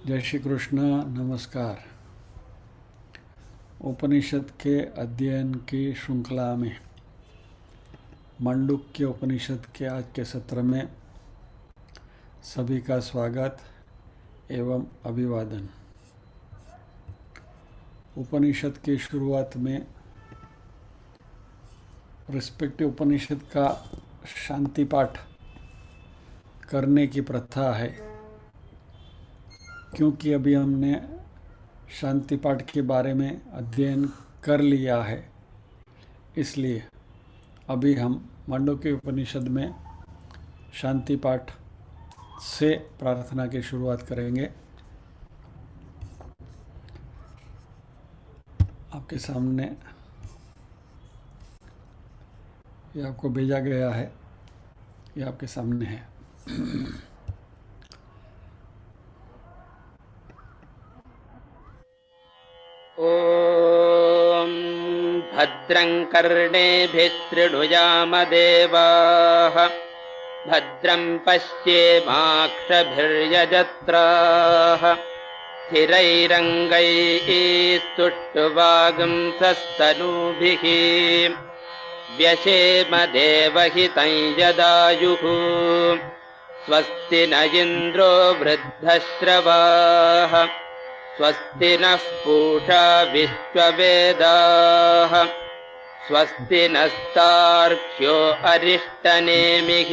जय श्री कृष्ण। नमस्कार। उपनिषद के अध्ययन की श्रृंखला में मांडुक्य उपनिषद के आज के सत्र में सभी का स्वागत एवं अभिवादन। उपनिषद की शुरुआत में रिस्पेक्टिव उपनिषद का शांति पाठ करने की प्रथा है, क्योंकि अभी हमने शांति पाठ के बारे में अध्ययन कर लिया है, इसलिए अभी हम मांडुक्य उपनिषद में शांति पाठ से प्रार्थना की शुरुआत करेंगे। आपके सामने ये आपको भेजा गया है, ये आपके सामने है। ॐ भद्रं कर्णेभिः शृणुयामदेवाः भद्रं पश्येमाक्षभिर्यजत्राः स्थिरैरङ्गैः स्तुष्टुवागुंसस्तनूभिः व्यशेमदेवहितं यदायुः स्वस्ति न इन्द्रो वृद्धश्रवाः स्वस्ति नः पूषा विश्ववेदाः स्वस्ति नस्तार्क्ष्यो अरिष्टनेमिः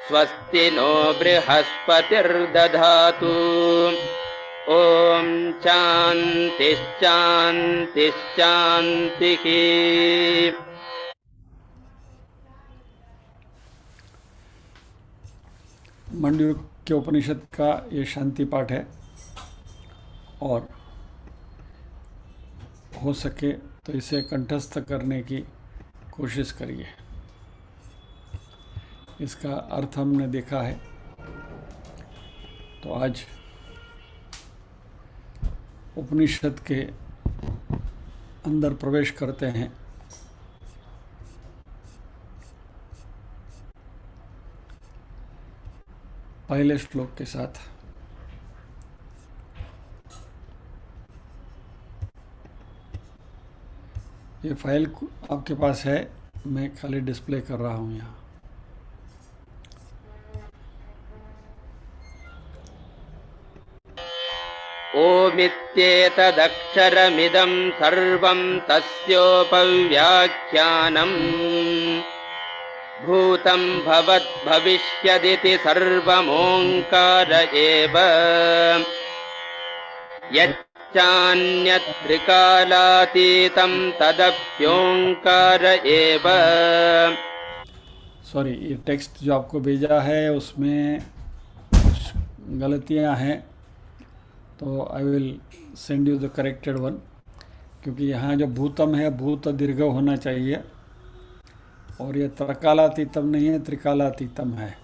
स्वस्ति नो बृहस्पतिर्दधातु। ॐ शान्तिश्शान्तिश्शान्तिः। मांडुक्य उपनिषद का ये शांति पाठ है और हो सके तो इसे कंठस्थ करने की कोशिश करिए। इसका अर्थ हमने देखा है, तो आज उपनिषद के अंदर प्रवेश करते हैं। पहले श्लोक के साथ। ये फाइल आपके पास है, मैं खाली डिस्प्ले कर रहा हूँ यहाँ। ओमित्येतदक्षरमिदं सर्वं तस्योपव्याख्यानम् भूतं भवद्भविष्यदिति सर्वमोङ्कार एव यच्चान्यत्रिकालातीतं तदप्योङ्कार एव। सॉरी, ये टेक्स्ट जो आपको भेजा है उसमें कुछ गलतियाँ हैं, तो आई will send you the corrected one, क्योंकि यहाँ जो भूतम है भूत दीर्घ होना चाहिए और ये त्रकालातीतम नहीं है, त्रिकालातीतम है।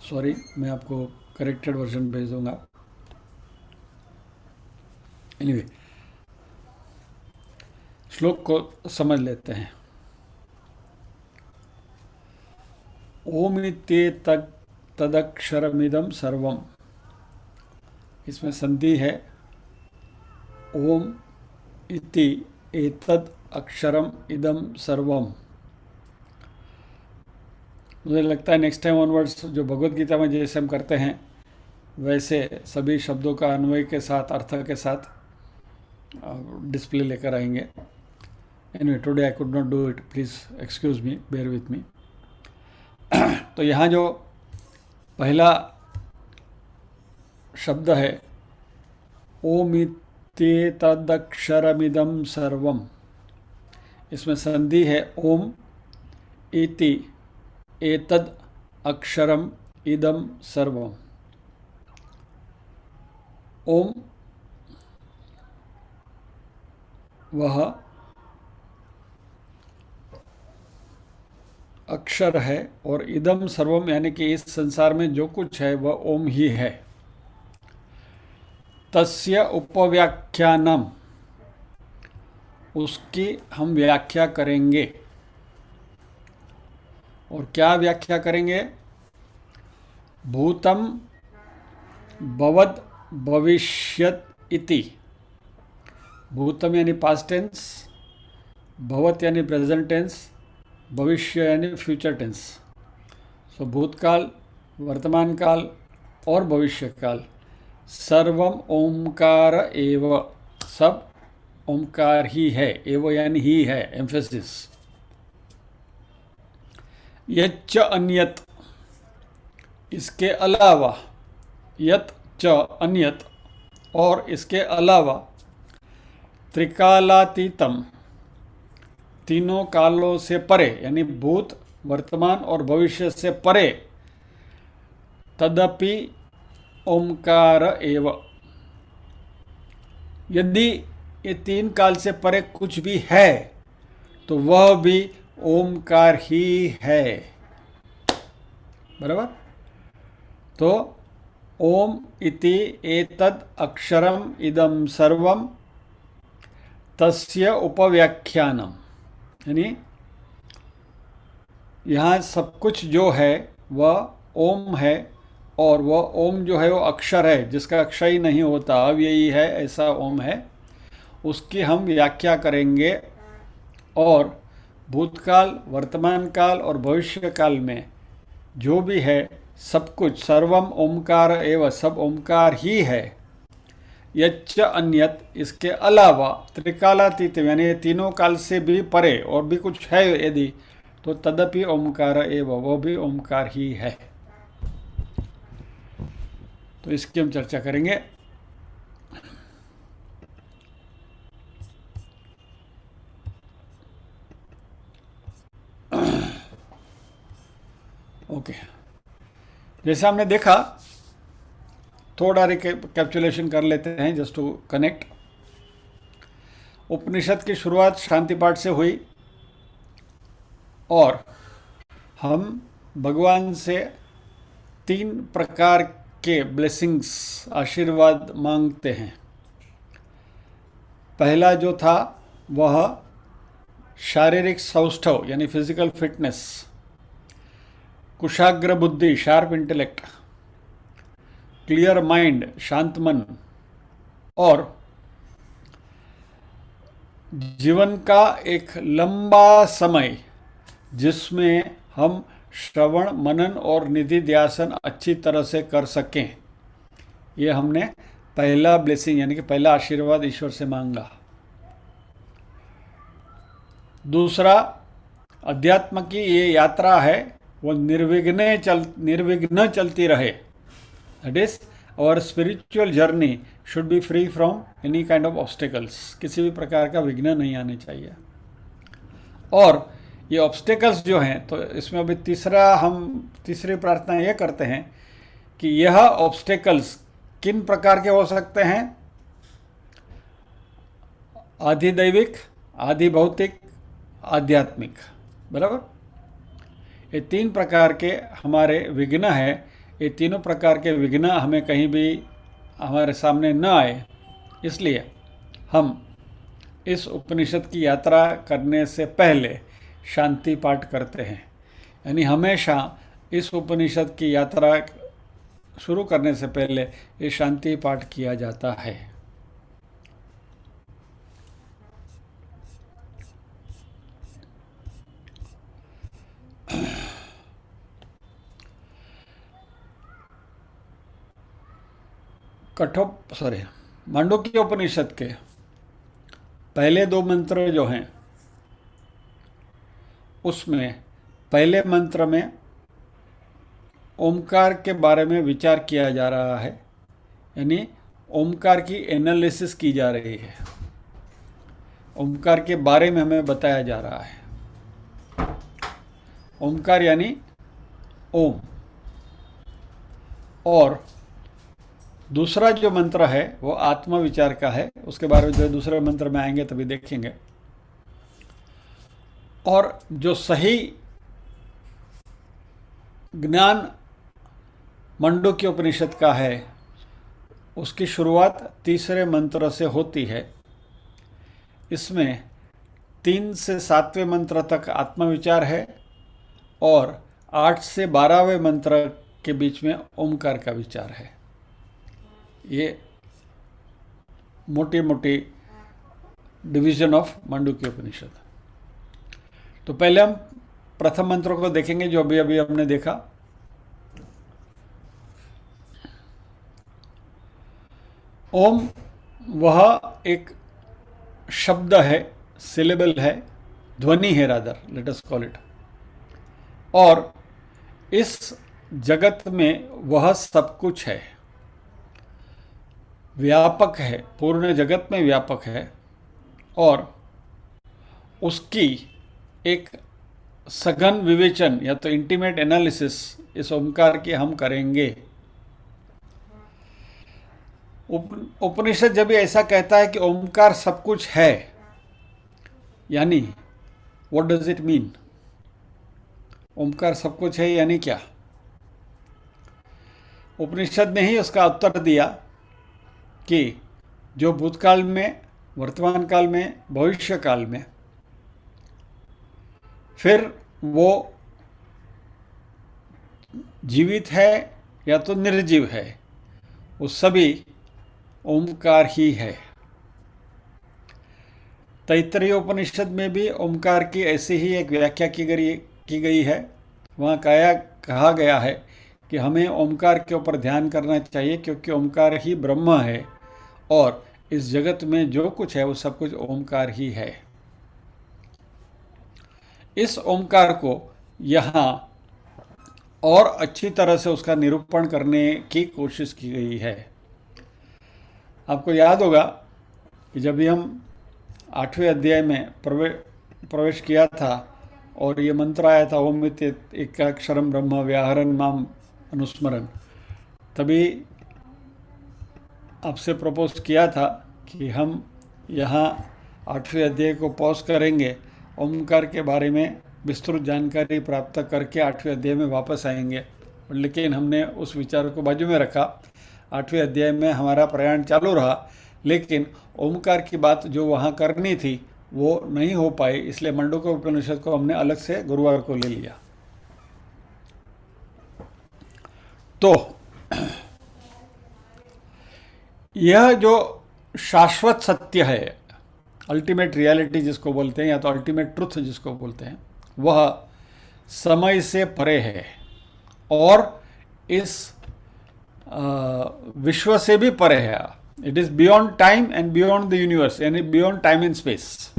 सॉरी, मैं आपको करेक्टेड वर्जन भेज दूंगा। एनीवे, श्लोक को समझ लेते हैं। ओम इत्ये तदक्षरमिदं सर्वम, इसमें संधि है। ओम इति एतद अक्षरम इदम सर्वम। मुझे लगता है नेक्स्ट टाइम ऑनवर्ड्स जो भगवत गीता में जैसे हम करते हैं वैसे सभी शब्दों का अन्वय के साथ, अर्थ के साथ डिस्प्ले लेकर आएंगे। Anyway, today I could not do it, please excuse me, bear with me. तो यहाँ जो पहला शब्द है ओमित्येतदक्षरमिदं सर्वम, इसमें संधि है। ओम इति एतद अक्षरम इदम सर्वम। ओम वह अक्षर है और इदम सर्वम यानी कि इस संसार में जो कुछ है वह ओम ही है। तस्य उपव्याख्यानम, उसकी हम व्याख्या करेंगे। और क्या व्याख्या करेंगे? भूतम भवद भविष्यत इति। भूतम यानी पास्ट टेंस, भवत यानी प्रेजेंट टेंस, भविष्य यानी फ्यूचर टेंस। सो भूतकाल, वर्तमान काल और भविष्य काल सर्वम ओमकार एव, सब ओमकार ही है। एव यानी ही है, एम्फेसिस। यच्च अन्यत, इसके अलावा, यत च अन्यत, और इसके अलावा, त्रिकालातीतम, तीनों कालों से परे, यानी भूत, वर्तमान और भविष्य से परे, तदपि ओमकार एव, यदि ये तीन काल से परे कुछ भी है तो वह भी ओमकार ही है। बराबर। तो ओम इति एतद अक्षरम इदम सर्वम तस्य उपव्याख्यानम, यानी यहाँ सब कुछ जो है वह ओम है, और वह ओम जो है वो अक्षर है जिसका क्षय नहीं होता, अव्ययी है, ऐसा ओम है। उसकी हम व्याख्या करेंगे, और भूतकाल, वर्तमान काल और भविष्य काल में जो भी है सब कुछ, सर्वम ओमकार एवं, सब ओमकार ही है। यच्च अन्यत, इसके अलावा, त्रिकालातीत यानी तीनों काल से भी परे और भी कुछ है यदि, तो तदपि ओमकार एवं, वो भी ओमकार ही है। तो इसकी हम चर्चा करेंगे। ओके, जैसे हमने देखा, थोड़ा रिकैप्चुलेशन कर लेते हैं जस्ट टू कनेक्ट। उपनिषद की शुरुआत शांति पाठ से हुई, और हम भगवान से 3 प्रकार के ब्लेसिंग्स, आशीर्वाद मांगते हैं। पहला जो था वह शारीरिक सौष्ठव यानी फिजिकल फिटनेस, कुशाग्र बुद्धि, शार्प इंटेलेक्ट, क्लियर माइंड, शांत मन, और जीवन का एक लंबा समय जिसमें हम श्रवण, मनन और निधि ध्यासन अच्छी तरह से कर सकें। ये हमने पहला ब्लेसिंग यानी कि पहला आशीर्वाद ईश्वर से मांगा। दूसरा, अध्यात्म की ये यात्रा है वो निर्विघ्न चलती रहे। That is our spiritual journey should be free from any kind of obstacles, किसी भी प्रकार का विघ्न नहीं आने चाहिए। और ये ऑब्स्टेकल्स जो हैं, तो इसमें अभी तीसरी प्रार्थना ये करते हैं कि यह ऑब्स्टेकल्स किन प्रकार के हो सकते हैं? आधि दैविक, आधि भौतिक, आध्यात्मिक। बराबर। ये 3 प्रकार के हमारे विघ्न है। ये तीनों प्रकार के विघ्न हमें कहीं भी हमारे सामने न आए, इसलिए हम इस उपनिषद की यात्रा करने से पहले शांति पाठ करते हैं। यानी हमेशा इस उपनिषद की यात्रा शुरू करने से पहले ये शांति पाठ किया जाता है। मांडुक्य उपनिषद के पहले 2 मंत्र जो हैं, उसमें पहले मंत्र में ओमकार के बारे में विचार किया जा रहा है, यानी ओमकार की एनालिसिस की जा रही है। ओमकार के बारे में हमें बताया जा रहा है। ओमकार यानी ओम। और दूसरा जो मंत्र है वो आत्म विचार का है, उसके बारे में जो दूसरे मंत्र में आएंगे तभी देखेंगे। और जो सही ज्ञान मांडुक्य उपनिषद का है उसकी शुरुआत तीसरे मंत्र से होती है। इसमें 3 से 7वें मंत्र तक आत्मविचार है, और 8 से 12वें मंत्र के बीच में ओमकार का विचार है। ये मोटी मोटी डिवीजन ऑफ मांडुक्य उपनिषद। तो पहले हम प्रथम मंत्र को देखेंगे जो अभी अभी हमने देखा। ओम वह एक शब्द है, सिलेबल है, ध्वनि है, rather let us call it. और इस जगत में वह सब कुछ है, व्यापक है, पूर्ण जगत में व्यापक है। और उसकी एक सघन विवेचन या तो इंटीमेट एनालिसिस इस ओंकार की हम करेंगे। उपनिषद जब भी ऐसा कहता है कि ओंकार सब कुछ है, यानी व्हाट डज इट मीन? ओंकार सब कुछ है यानी क्या? उपनिषद ने ही उसका उत्तर दिया कि जो भूतकाल में, वर्तमान काल में, भविष्य काल में, फिर वो जीवित है या तो निर्जीव है, वो सभी ओंकार ही है। तैत्तरीय उपनिषद में भी ओंकार की ऐसी ही एक व्याख्या की गई है। वहाँ कहा गया है कि हमें ओंकार के ऊपर ध्यान करना चाहिए, क्योंकि ओंकार ही ब्रह्म है और इस जगत में जो कुछ है वो सब कुछ ओंकार ही है। इस ओंकार को यहाँ और अच्छी तरह से उसका निरूपण करने की कोशिश की गई है। आपको याद होगा कि जब भी हम 8वें अध्याय में प्रवेश किया था और ये मंत्र आया था ओम एकाक्षरम ब्रह्म व्याहरन् माम अनुस्मरन्, तभी आपसे प्रपोज किया था कि हम यहाँ 8वें अध्याय को पॉज करेंगे, ओमकार के बारे में विस्तृत जानकारी प्राप्त करके 8वें अध्याय में वापस आएंगे। लेकिन हमने उस विचार को बाजू में रखा। 8वें अध्याय में हमारा प्रयाण चालू रहा, लेकिन ओमकार की बात जो वहाँ करनी थी वो नहीं हो पाई, इसलिए मांडुक्य उपनिषद को हमने अलग से गुरुवार को ले लिया। तो यह जो शाश्वत सत्य है, अल्टीमेट रियलिटी जिसको बोलते हैं या तो अल्टीमेट ट्रुथ जिसको बोलते हैं, वह समय से परे है और इस विश्व से भी परे है। It is beyond time and beyond the universe, यानी बियॉन्ड टाइम एंड स्पेस।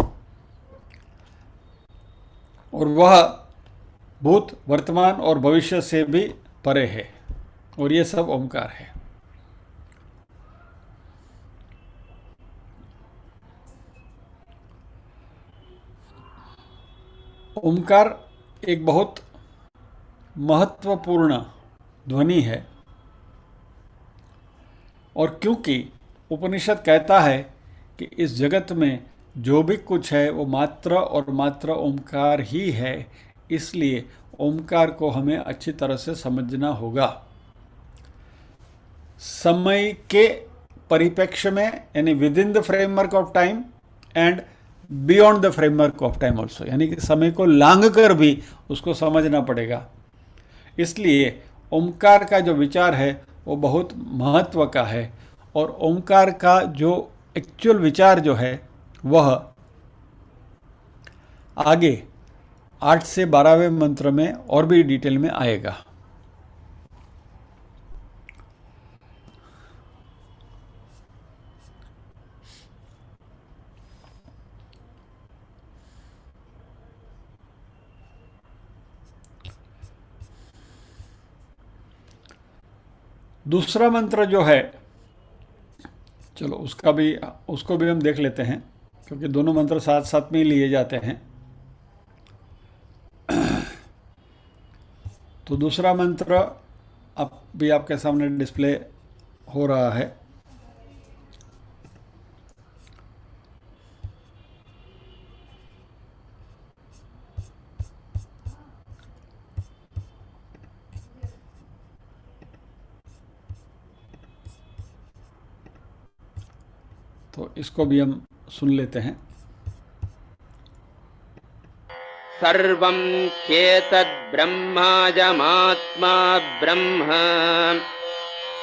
और वह भूत, वर्तमान और भविष्य से भी परे है, और ये सब ओंकार है। ओंकार एक बहुत महत्वपूर्ण ध्वनि है, और क्योंकि उपनिषद कहता है कि इस जगत में जो भी कुछ है वो मात्र और मात्र ओंकार ही है, इसलिए ओंकार को हमें अच्छी तरह से समझना होगा। समय के परिप्रेक्ष्य में, यानी with in the framework of time and beyond the framework of time also, यानी कि समय को लांघ कर भी उसको समझना पड़ेगा। इसलिए ओंकार का जो विचार है वो बहुत महत्व का है, और ओंकार का जो एक्चुअल विचार जो है वह आगे 8 से 12वें मंत्र में और भी डिटेल में आएगा। दूसरा मंत्र जो है, चलो उसको भी हम देख लेते हैं, क्योंकि दोनों मंत्र साथ साथ में ही लिए जाते हैं। तो दूसरा मंत्र अब भी आपके सामने डिस्प्ले हो रहा है। तो इसको भी हम सुन लेते हैं। सर्वं ह्येतद् ब्रह्माजमात्मा ब्रह्म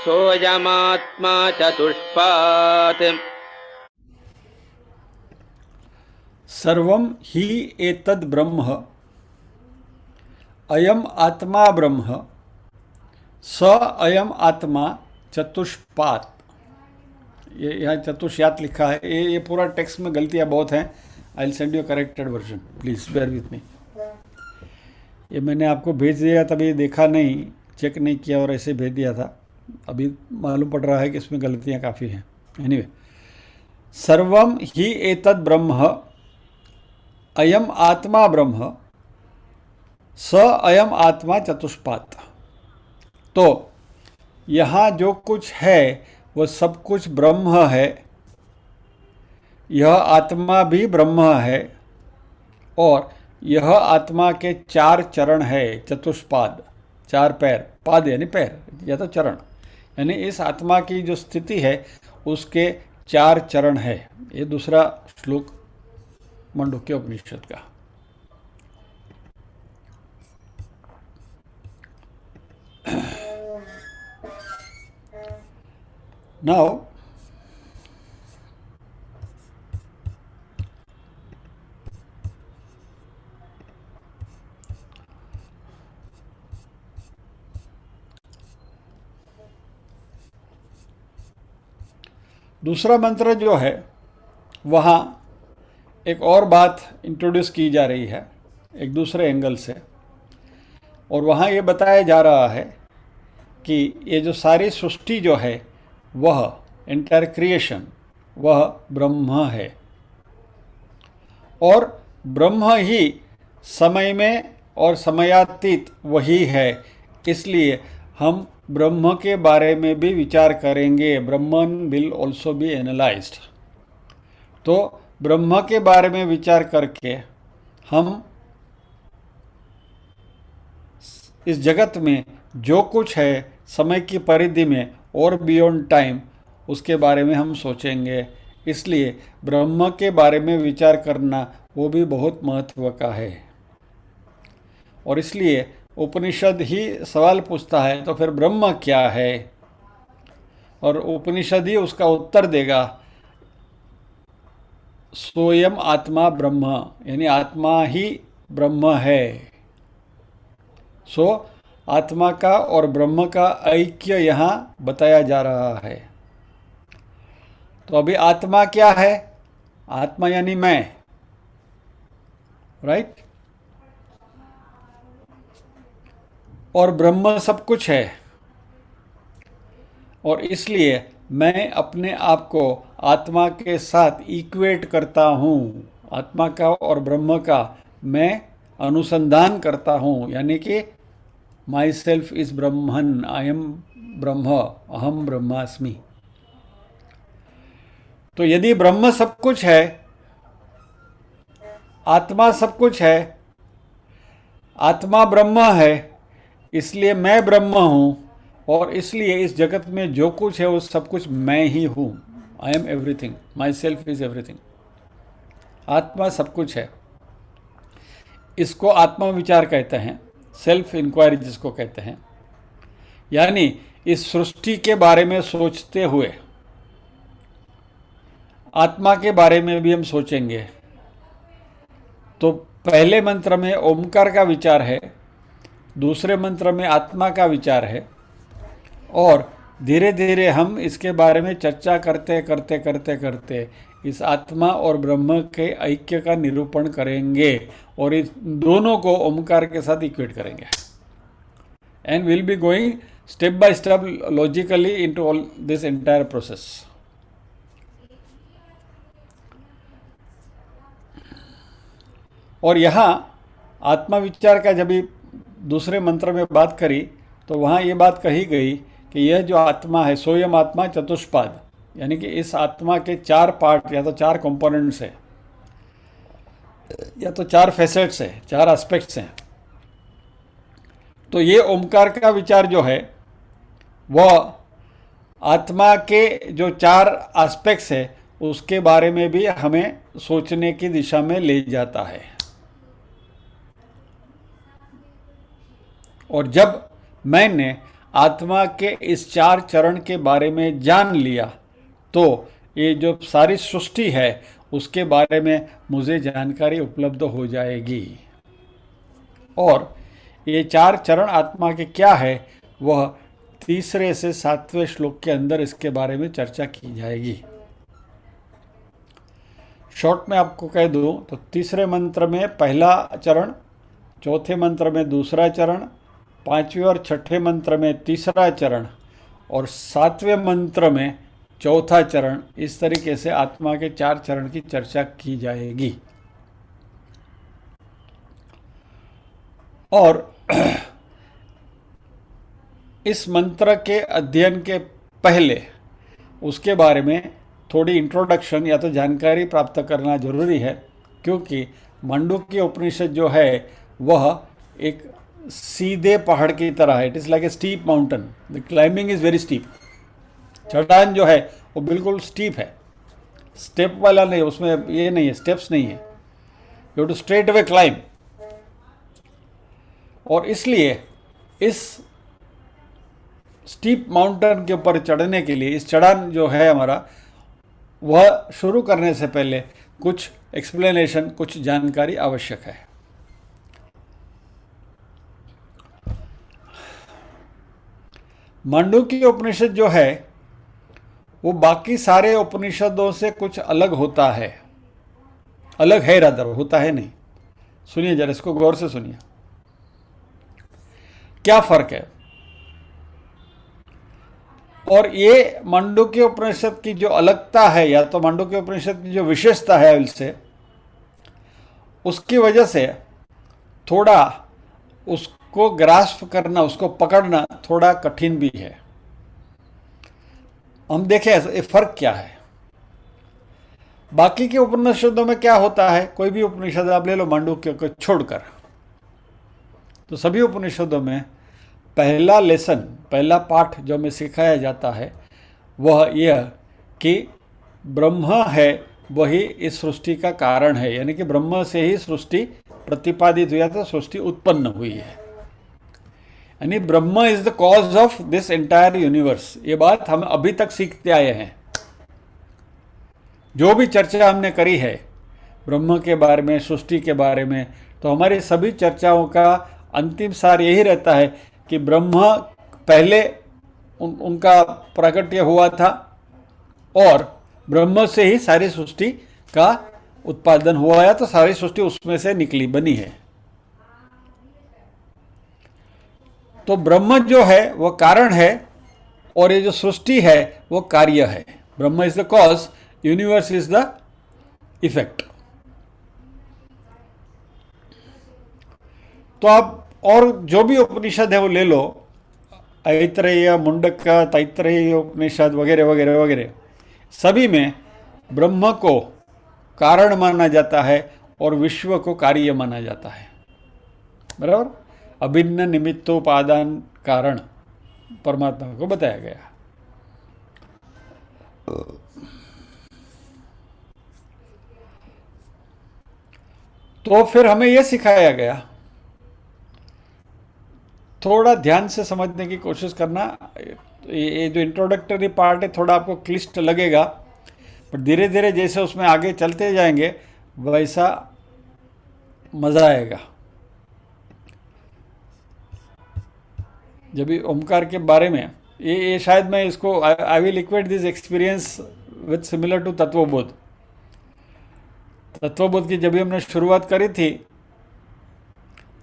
सोऽयमात्मा चतुष्पात् सर्वम ही एतद् ब्रह्म अयम आत्मा ब्रह्म स अयम आत्मा चतुष्पात्। ये यहाँ चतुष्यात लिखा है। ये पूरा टेक्स्ट में गलतियाँ बहुत हैं। I will send you corrected version, please bear with me. ये मैंने आपको भेज दिया, तभी देखा नहीं, चेक नहीं किया और ऐसे भेज दिया था। अभी मालूम पड़ रहा है कि इसमें गलतियाँ काफ़ी हैं। एनीवे, सर्वम ही एतद् ब्रह्म अयम आत्मा ब्रह्म स अयम आत्मा चतुष्पात्। तो यहाँ जो कुछ है वो सब कुछ ब्रह्म है, यह आत्मा भी ब्रह्म है, और यह आत्मा के 4 चरण है, चतुष्पाद, 4 पैर, पाद यानी पैर या तो चरण, यानी इस आत्मा की जो स्थिति है उसके 4 चरण है। ये दूसरा श्लोक मांडुक्य उपनिषद का। नाउ दूसरा मंत्र जो है वहाँ एक और बात इंट्रोड्यूस की जा रही है एक दूसरे एंगल से, और वहाँ ये बताया जा रहा है कि ये जो सारी सृष्टि जो है वह एंटायर क्रिएशन वह ब्रह्म है, और ब्रह्म ही समय में और समयातीत वही है। इसलिए हम ब्रह्म के बारे में भी विचार करेंगे। ब्रह्मन विल ऑल्सो बी एनालाइज्ड। तो ब्रह्म के बारे में विचार करके हम इस जगत में जो कुछ है समय की परिधि में और बियॉन्ड टाइम, उसके बारे में हम सोचेंगे। इसलिए ब्रह्म के बारे में विचार करना वो भी बहुत महत्व का है। और इसलिए उपनिषद ही सवाल पूछता है तो फिर ब्रह्म क्या है, और उपनिषद ही उसका उत्तर देगा, सोयम आत्मा ब्रह्म, यानी आत्मा ही ब्रह्म है। सो आत्मा का और ब्रह्म का ऐक्य यहाँ बताया जा रहा है। तो अभी आत्मा क्या है? आत्मा यानी मैं, राइट? और ब्रह्म सब कुछ है, और इसलिए मैं अपने आप को आत्मा के साथ इक्वेट करता हूँ। आत्मा का और ब्रह्म का मैं अनुसंधान करता हूँ, यानी कि my self is Brahman, I am ब्रह्म, अहम ब्रह्मास्मि। तो यदि ब्रह्म सब कुछ है, आत्मा सब कुछ है, आत्मा ब्रह्म है, इसलिए मैं ब्रह्म हूँ, और इसलिए इस जगत में जो कुछ है वो सब कुछ मैं ही हूँ। I am everything, my self is everything. आत्मा सब कुछ है। इसको आत्मविचार कहते हैं, सेल्फ इंक्वायरी जिसको कहते हैं। यानी इस सृष्टि के बारे में सोचते हुए आत्मा के बारे में भी हम सोचेंगे। तो पहले मंत्र में ओमकार का विचार है, दूसरे मंत्र में आत्मा का विचार है, और धीरे धीरे हम इसके बारे में चर्चा करते करते करते करते इस आत्मा और ब्रह्म के ऐक्य का निरूपण करेंगे, और इस दोनों को ओमकार के साथ इक्वेट करेंगे। And will be going step by step logically into all this entire process. और यहाँ आत्मा विचार का जब भी दूसरे मंत्र में बात करी तो वहाँ ये बात कही गई कि यह जो आत्मा है, सोयम आत्मा चतुष्पाद, यानी कि इस आत्मा के 4 पार्ट या तो 4 कंपोनेंट्स है, या तो 4 फैसेट्स है, 4 एस्पेक्ट्स हैं। तो ये ओमकार का विचार जो है वह आत्मा के जो 4 एस्पेक्ट्स है उसके बारे में भी हमें सोचने की दिशा में ले जाता है। और जब मैंने आत्मा के इस 4 चरण के बारे में जान लिया तो ये जो सारी सृष्टि है उसके बारे में मुझे जानकारी उपलब्ध हो जाएगी। और ये 4 चरण आत्मा के क्या है वह 3 से 7वें श्लोक के अंदर इसके बारे में चर्चा की जाएगी। शॉर्ट में आपको कह दूं तो 3रे मंत्र में पहला चरण, 4थे मंत्र में दूसरा चरण, 5वें और 6ठे मंत्र में तीसरा चरण और 7वें मंत्र में चौथा चरण, इस तरीके से आत्मा के 4 चरण की चर्चा की जाएगी। और इस मंत्र के अध्ययन के पहले उसके बारे में थोड़ी इंट्रोडक्शन या तो जानकारी प्राप्त करना जरूरी है, क्योंकि मांडुक्य उपनिषद जो है वह एक सीधे पहाड़ की तरह है। It is like a steep mountain, the climbing is very steep. चट्टान जो है वो बिल्कुल स्टीप है, स्टेप वाला नहीं, उसमें ये नहीं है, स्टेप्स नहीं है, you to straight away climb. और इसलिए इस स्टीप माउंटेन के ऊपर चढ़ने के लिए, इस चढ़ान जो है हमारा, वह शुरू करने से पहले कुछ एक्सप्लेनेशन, कुछ जानकारी आवश्यक है। मांडुक्य उपनिषद जो है वो बाकी सारे उपनिषदों से कुछ अलग होता है। अलग है, रादर होता है नहीं। सुनिए जरा, इसको गौर से सुनिए, क्या फर्क है। और ये मांडुक्य उपनिषद की जो अलगता है, या तो मांडुक्य उपनिषद की जो विशेषता है उससे, उसकी वजह से थोड़ा उसको ग्रास्प करना, उसको पकड़ना थोड़ा कठिन भी है। हम देखें ये फर्क क्या है। बाकी के उपनिषदों में क्या होता है, कोई भी उपनिषद आप ले लो मांडुक्य को छोड़कर, तो सभी उपनिषदों में पहला लेसन, पहला पाठ जो हमें सिखाया जाता है वह यह कि ब्रह्म है वही इस सृष्टि का कारण है, यानी कि ब्रह्म से ही सृष्टि प्रतिपादित हुआ, तो सृष्टि उत्पन्न हुई है, यानी ब्रह्म is the cause of this entire universe. ये बात हम अभी तक सीखते आए हैं। जो भी चर्चा हमने करी है ब्रह्म के बारे में, सृष्टि के बारे में, तो हमारी सभी चर्चाओं का अंतिम सार यही रहता है कि ब्रह्म पहले उनका प्राकट्य हुआ था और ब्रह्म से ही सारी सृष्टि का उत्पादन हुआ है, तो सारी सृष्टि उसमें से निकली, बनी है। तो ब्रह्म जो है वो कारण है और ये जो सृष्टि है वो कार्य है। ब्रह्म is the cause, universe is the effect. तो आप और जो भी उपनिषद है वो ले लो, ऐतरेय, मुंडक, तैत्तरेय उपनिषद वगैरह वगैरह वगैरह, सभी में ब्रह्म को कारण माना जाता है और विश्व को कार्य माना जाता है। बराबर, अभिन्न निमित्तोपादान कारण परमात्मा को बताया गया। तो फिर हमें यह सिखाया गया, थोड़ा ध्यान से समझने की कोशिश करना। ये जो इंट्रोडक्टरी पार्ट है थोड़ा आपको क्लिष्ट लगेगा, पर धीरे धीरे जैसे उसमें आगे चलते जाएंगे वैसा मज़ा आएगा। जब भी ओमकार के बारे में ये शायद मैं इसको I will equate this experience with similar to Tattvabodh. Tattvabodh की जब भी हमने शुरुआत करी थी,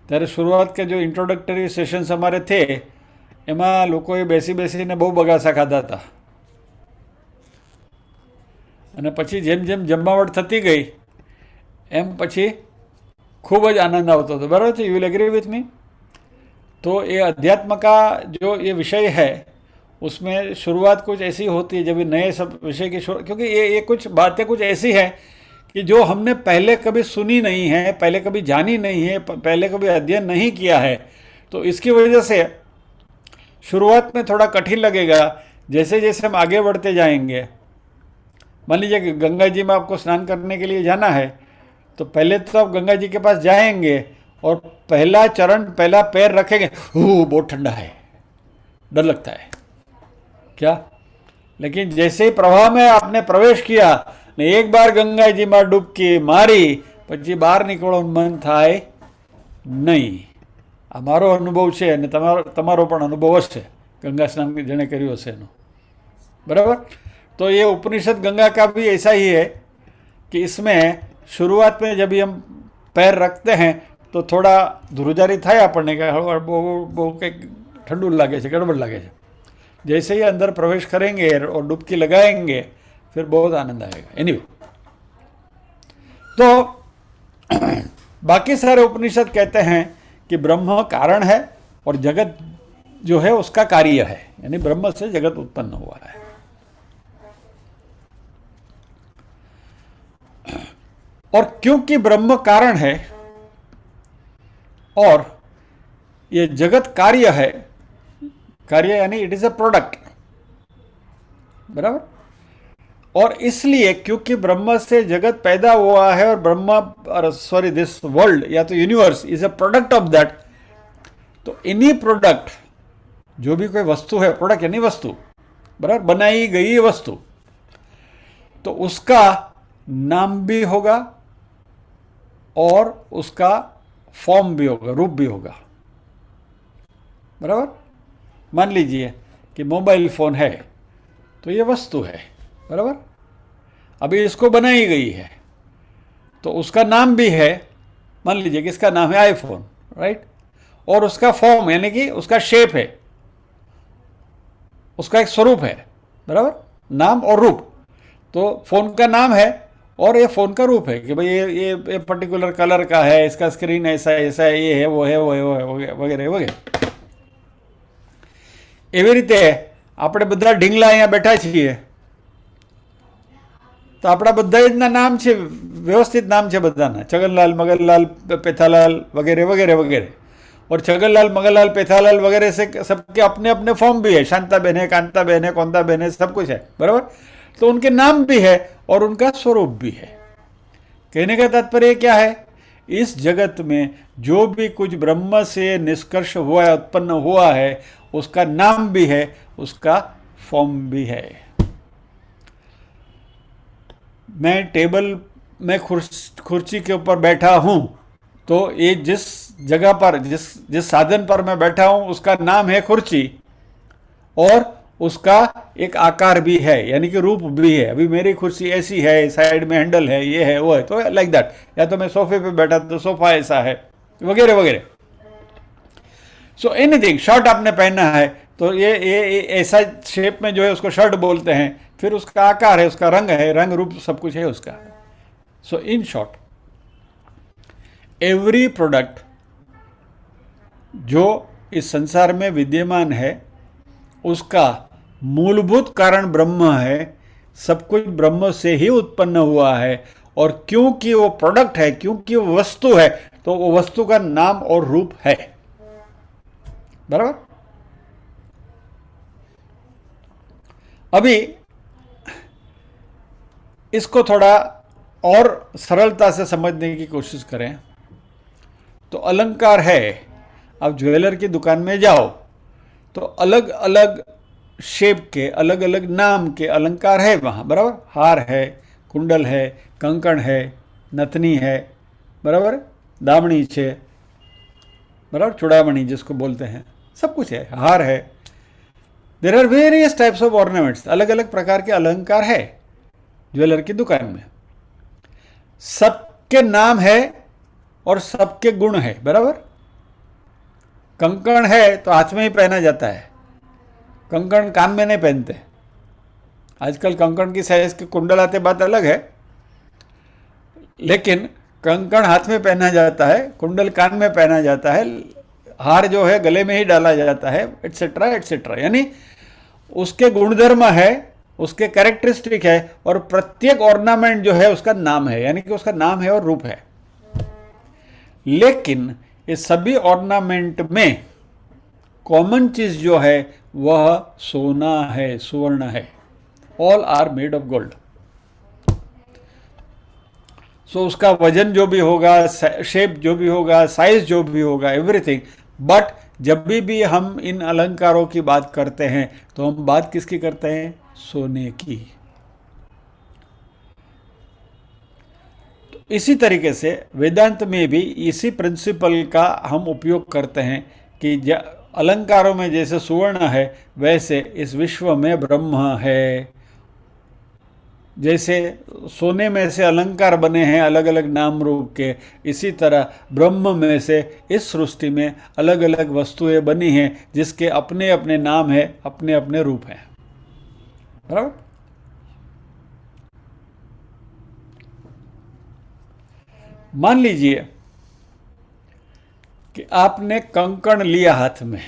ત્યારે શરૂઆત કે જો ઇન્ટ્રોડક્ટરી સેશન્સ અમારે થે એમાં લોકોએ બેસી બેસીને બહુ બગાસા ખાધા હતા, અને પછી જેમ જેમ જમાવટ થતી ગઈ એમ પછી ખૂબ જ આનંદ આવતો હતો। બરાબર છે, યુ વિલ એગ્રી વિથ मी। तो ये अध्यात्म का जो ये विषय है उसमें शुरुआत कुछ ऐसी होती है जब नए सब विषय की क्योंकि ये कुछ बातें कुछ ऐसी हैं कि जो हमने पहले कभी सुनी नहीं है, पहले कभी जानी नहीं है, पहले कभी अध्ययन नहीं किया है, तो इसकी वजह से शुरुआत में थोड़ा कठिन लगेगा। जैसे जैसे हम आगे बढ़ते जाएंगे, मान लीजिए कि गंगा जी में आपको स्नान करने के लिए जाना है, तो पहले तो आप गंगा जी के पास जाएंगे और पहला चरण, पहला पैर रखेंगे, बहुत ठंडा है, डर लगता है क्या। लेकिन जैसे ही प्रवाह में आपने प्रवेश किया ने एक बार गंगाजी में डूबकी मारी પછી બહાર નીકળવાનું મન થાય નહીં. આ મારો અનુભવ છે અને તમારો પણ અનુભવ હશે ગંगा स्नान જેણે કર્યું હશે એનો, बराबर. तो ये उपनिषद गंगा का भी ऐसा ही है कि इसमें शुरुआत में जब हम पैर रखते हैं तो थोड़ा ધ્રુજારી થાય આપણને કે બહુ કંઈક ઠંડુ લાગે છે, ગड़बड़ લાગે છે. जैसे ही अंदर प्रवेश करेंगे और डुबकी लगाएंगे फिर बहुत आनंद आएगा. एनीवे, तो बाकी सारे उपनिषद कहते हैं कि ब्रह्म कारण है और जगत जो है उसका कार्य है, यानी ब्रह्म से जगत उत्पन्न हुआ है. और क्योंकि ब्रह्म कारण है और ये जगत कार्य है, कार्य यानी इट इज अ प्रोडक्ट, बराबर. और इसलिए क्योंकि ब्रह्म से जगत पैदा हुआ है और ब्रह्म सॉरी दिस वर्ल्ड या तो universe is a product of that, तो इन्हीं प्रोडक्ट जो भी कोई वस्तु है, प्रोडक्ट यानी वस्तु, बराबर, बनाई गई वस्तु, तो उसका नाम भी होगा और उसका फॉर्म भी होगा, रूप भी होगा. बराबर. मान लीजिए कि मोबाइल फ़ोन है तो ये वस्तु है, बराबर. अभी इसको बनाई गई है तो उसका नाम भी है. मान लीजिए कि इसका नाम है आईफोन, राइट. और उसका फॉर्म यानी कि उसका शेप है, उसका एक स्वरूप है, बराबर. नाम और रूप. तो फ़ोन का नाम है और ये फ़ोन का रूप है कि भाई ये पर्टिकुलर कलर का है, इसका स्क्रीन ऐसा ऐसा है, ये है वो है वो है वगैरह वगैरह. એવી રીતે આપણે બધા ઢીંગલા અહીંયા બેઠા છીએ તો આપણા બધાના નામ છે, વ્યવસ્થિત નામ છે બધાના, છગનલાલ, મગનલાલ, पेथालाल वगैरह वगैरह वगैरह. और छगनलाल, मगनलाल, पेथालाल वगैरह से सबके अपने अपने फॉर्म भी है. शांता बहन है, कांता बहन है, कौंता बहन है, सब कुछ है, बराबर. तो उनके नाम भी है और उनका स्वरूप भी है. कहने का तात्पर्य क्या है, इस जगत में जो भी कुछ ब्रह्म से निष्कर्ष हुआ है, उत्पन्न हुआ है, उसका नाम भी है, उसका फॉर्म भी है. मैं टेबल में कुर्सी के ऊपर बैठा हूँ तो ये जिस जगह पर जिस साधन पर मैं बैठा हूँ उसका नाम है कुर्सी और उसका एक आकार भी है, यानी कि रूप भी है. अभी मेरी कुर्सी ऐसी है, साइड में हैंडल है, ये है वो है, तो लाइक दैट. या तो मैं सोफे पे बैठा तो सोफा ऐसा है, वगैरह वगैरह. So anything. शर्ट आपने पहना है तो ये ऐसा शेप में जो है उसको शर्ट बोलते हैं. फिर उसका आकार है, उसका रंग है, रंग रूप सब कुछ है उसका. सो इन शॉर्ट, एवरी प्रोडक्ट जो इस संसार में विद्यमान है उसका मूलभूत कारण ब्रह्म है. सब कुछ ब्रह्म से ही उत्पन्न हुआ है. और क्योंकि वो प्रोडक्ट है, क्योंकि वो वस्तु है, तो वो वस्तु का नाम और रूप है, बराबर. अभी इसको थोड़ा और सरलता से समझने की कोशिश करें तो अलंकार है. आप ज्वेलर की दुकान में जाओ तो अलग अलग शेप के, अलग अलग नाम के अलंकार है वहाँ, बराबर. हार है, कुंडल है, कंकण है, नथनी है, बराबर, दामणी है, बराबर, चूड़ामणि जिसको बोलते हैं, सब कुछ है, हार है. There are various types of ornaments. अलग अलग प्रकार के अलंकार है ज्वेलर की दुकान में. सबके नाम है और सबके गुण है, बराबर. कंकण है तो हाथ में ही पहना जाता है, कंकण कान में नहीं पहनते. आजकल कंकण की साइज के कुंडल आते, बात अलग है, लेकिन कंकण हाथ में पहना जाता है, कुंडल कान में पहना जाता है, हार जो है गले में ही डाला जाता है, एटसेट्रा एटसेट्रा. यानी उसके गुणधर्म है, उसके कैरेक्टरिस्टिक है और प्रत्येक ऑर्नामेंट जो है उसका नाम है, यानी कि उसका नाम है और रूप है. लेकिन ये सभी ऑर्नामेंट में कॉमन चीज जो है वह सोना है, सुवर्ण है. All are made of gold. So उसका वजन जो भी होगा, शेप जो भी होगा, साइज जो भी होगा, एवरीथिंग, बट जब भी हम इन अलंकारों की बात करते हैं तो हम बात किसकी करते हैं? सोने की। तो इसी तरीके से वेदांत में भी इसी प्रिंसिपल का हम उपयोग करते हैं कि अलंकारों में जैसे सुवर्ण है वैसे इस विश्व में ब्रह्म है। जैसे सोने में से अलंकार बने हैं अलग अलग नाम रूप के, इसी तरह ब्रह्म में से इस सृष्टि में अलग अलग वस्तुएं बनी हैं जिसके अपने अपने नाम है, अपने अपने रूप हैं। बराबर? मान लीजिए कि आपने कंकण लिया हाथ में।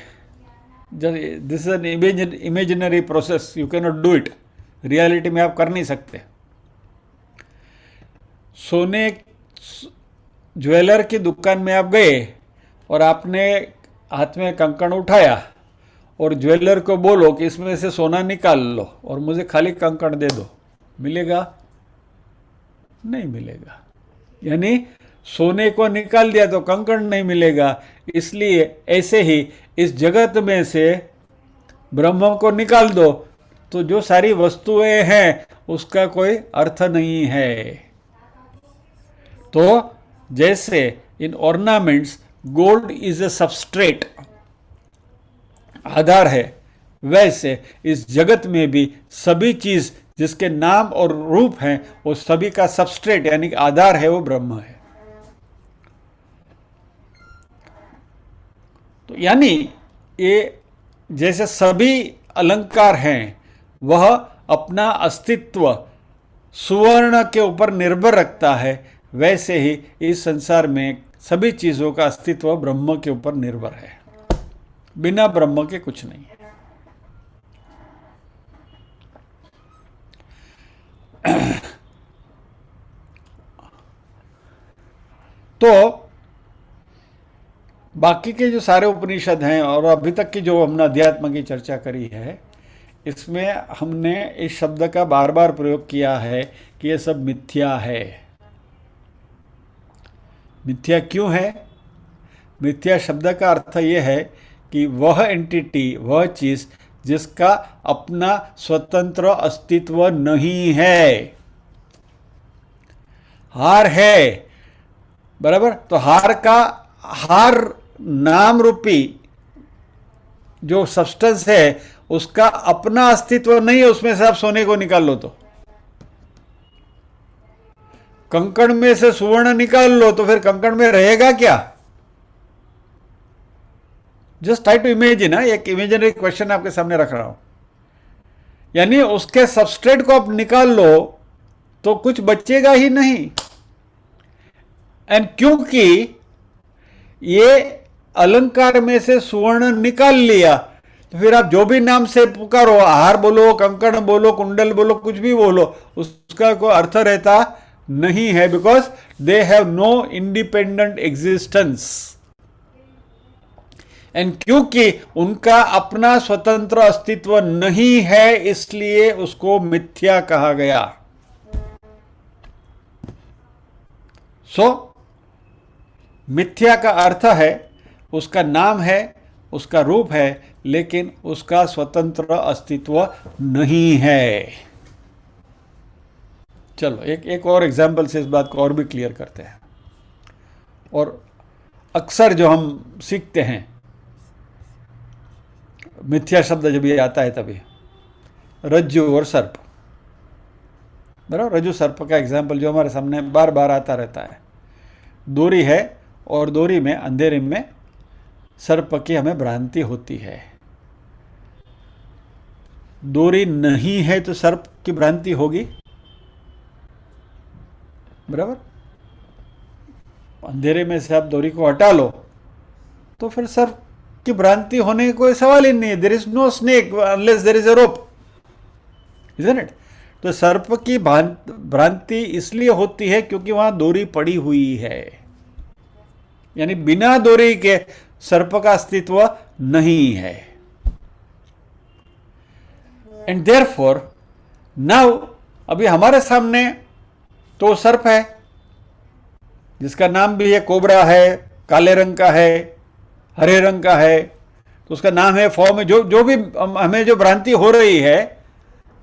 This is an imaginary process, you can not do it. Reality में आप कर नहीं सकते। सोने ज्वेलर की दुकान में आप गए और आपने हाथ में कंकण उठाया और ज्वेलर को बोलो कि इसमें से सोना निकाल लो और मुझे खाली कंकण दे दो, मिलेगा? नहीं मिलेगा। यानी सोने को निकाल दिया तो कंकण नहीं मिलेगा। इसलिए ऐसे ही इस जगत में से ब्रह्म को निकाल दो तो जो सारी वस्तुएं हैं उसका कोई अर्थ नहीं है। तो जैसे इन ornaments gold is a substrate, आधार है, वैसे इस जगत में भी सभी चीज जिसके नाम और रूप हैं वो सभी का सबस्ट्रेट यानी कि आधार है, वो ब्रह्म है। तो यानी ये जैसे सभी अलंकार हैं वह अपना अस्तित्व सुवर्ण के ऊपर निर्भर रखता है, वैसे ही इस संसार में सभी चीजों का अस्तित्व ब्रह्म के ऊपर निर्भर है। बिना ब्रह्म के कुछ नहीं है। तो बाकी के जो सारे उपनिषद हैं और अभी तक की जो हमने अध्यात्म की चर्चा करी है, इसमें हमने इस शब्द का बार बार प्रयोग किया है कि ये सब मिथ्या है। मिथ्या क्यों है? मिथ्या शब्द का अर्थ ये है कि वह एंटिटी, वह चीज जिसका अपना स्वतंत्र अस्तित्व नहीं है। हार है, बराबर? तो हार नाम रूपी जो सब्सटेंस है उसका अपना अस्तित्व नहीं है, उसमें से आप सोने को निकाल लो तो। कंकण में से सुवर्ण निकाल लो तो फिर कंकण में रहेगा क्या? Just try to imagine. एक इमेजिनरी क्वेश्चन आपके सामने रख रहा हूं। यानी उसके सबस्ट्रेट को आप निकाल लो तो कुछ बचेगा ही नहीं। एंड क्योंकि ये अलंकार में से सुवर्ण निकाल लिया तो फिर आप जो भी नाम से पुकारो, हार बोलो, कंकण बोलो, कुंडल बोलो, कुछ भी बोलो, उसका कोई अर्थ रहता नहीं है, because they have no independent existence. And क्योंकि उनका अपना स्वतंत्र अस्तित्व नहीं है इसलिए उसको मिथ्या कहा गया। मिथ्या का अर्थ है उसका नाम है, उसका रूप है, लेकिन उसका स्वतंत्र अस्तित्व नहीं है। चलो एक और एग्जाम्पल से इस बात को और भी क्लियर करते हैं। और अक्सर जो हम सीखते हैं, मिथ्या शब्द जब ये आता है तभी रज्जु और सर्प, बराबर? रज्जु सर्प का एग्जाम्पल जो हमारे सामने बार बार आता रहता है। डोरी है और डोरी में अंधेरे में सर्प की हमें भ्रांति होती है। डोरी नहीं है तो सर्प की भ्रांति होगी, बराबर? अंधेरे में से आप डोरी को हटा लो तो फिर सर्प की भ्रांति होने का कोई सवाल ही नहीं है। There is no snake unless there is a rope, isn't it? तो सर्प की भ्रांति इसलिए होती है क्योंकि वहां डोरी पड़ी हुई है। यानी बिना डोरी के सर्प का अस्तित्व नहीं है। एंड देयरफॉर नाउ अभी हमारे सामने तो सर्प है जिसका नाम भी है कोबरा है, काले रंग का है, हरे रंग का है, तो उसका नाम है, फॉर्म है, जो भी हमें जो भ्रांति हो रही है,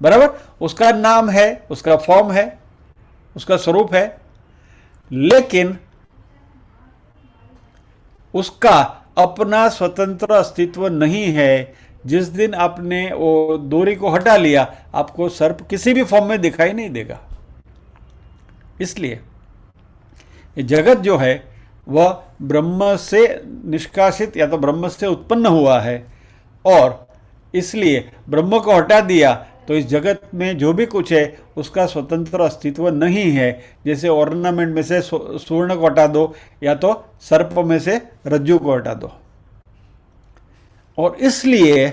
बराबर, उसका नाम है, उसका फॉर्म है, उसका स्वरूप है, लेकिन उसका अपना स्वतंत्र अस्तित्व नहीं है। जिस दिन आपने वो डोरी को हटा लिया, आपको सर्प किसी भी फॉर्म में दिखाई नहीं देगा। इसलिए ये जगत जो है वह ब्रह्म से निष्कासित या तो ब्रह्म से उत्पन्न हुआ है, और इसलिए ब्रह्म को हटा दिया तो इस जगत में जो भी कुछ है उसका स्वतंत्र अस्तित्व नहीं है। जैसे ऑर्नामेंट में से स्वर्ण को हटा दो या तो सर्प में से रज्जु को हटा दो। और इसलिए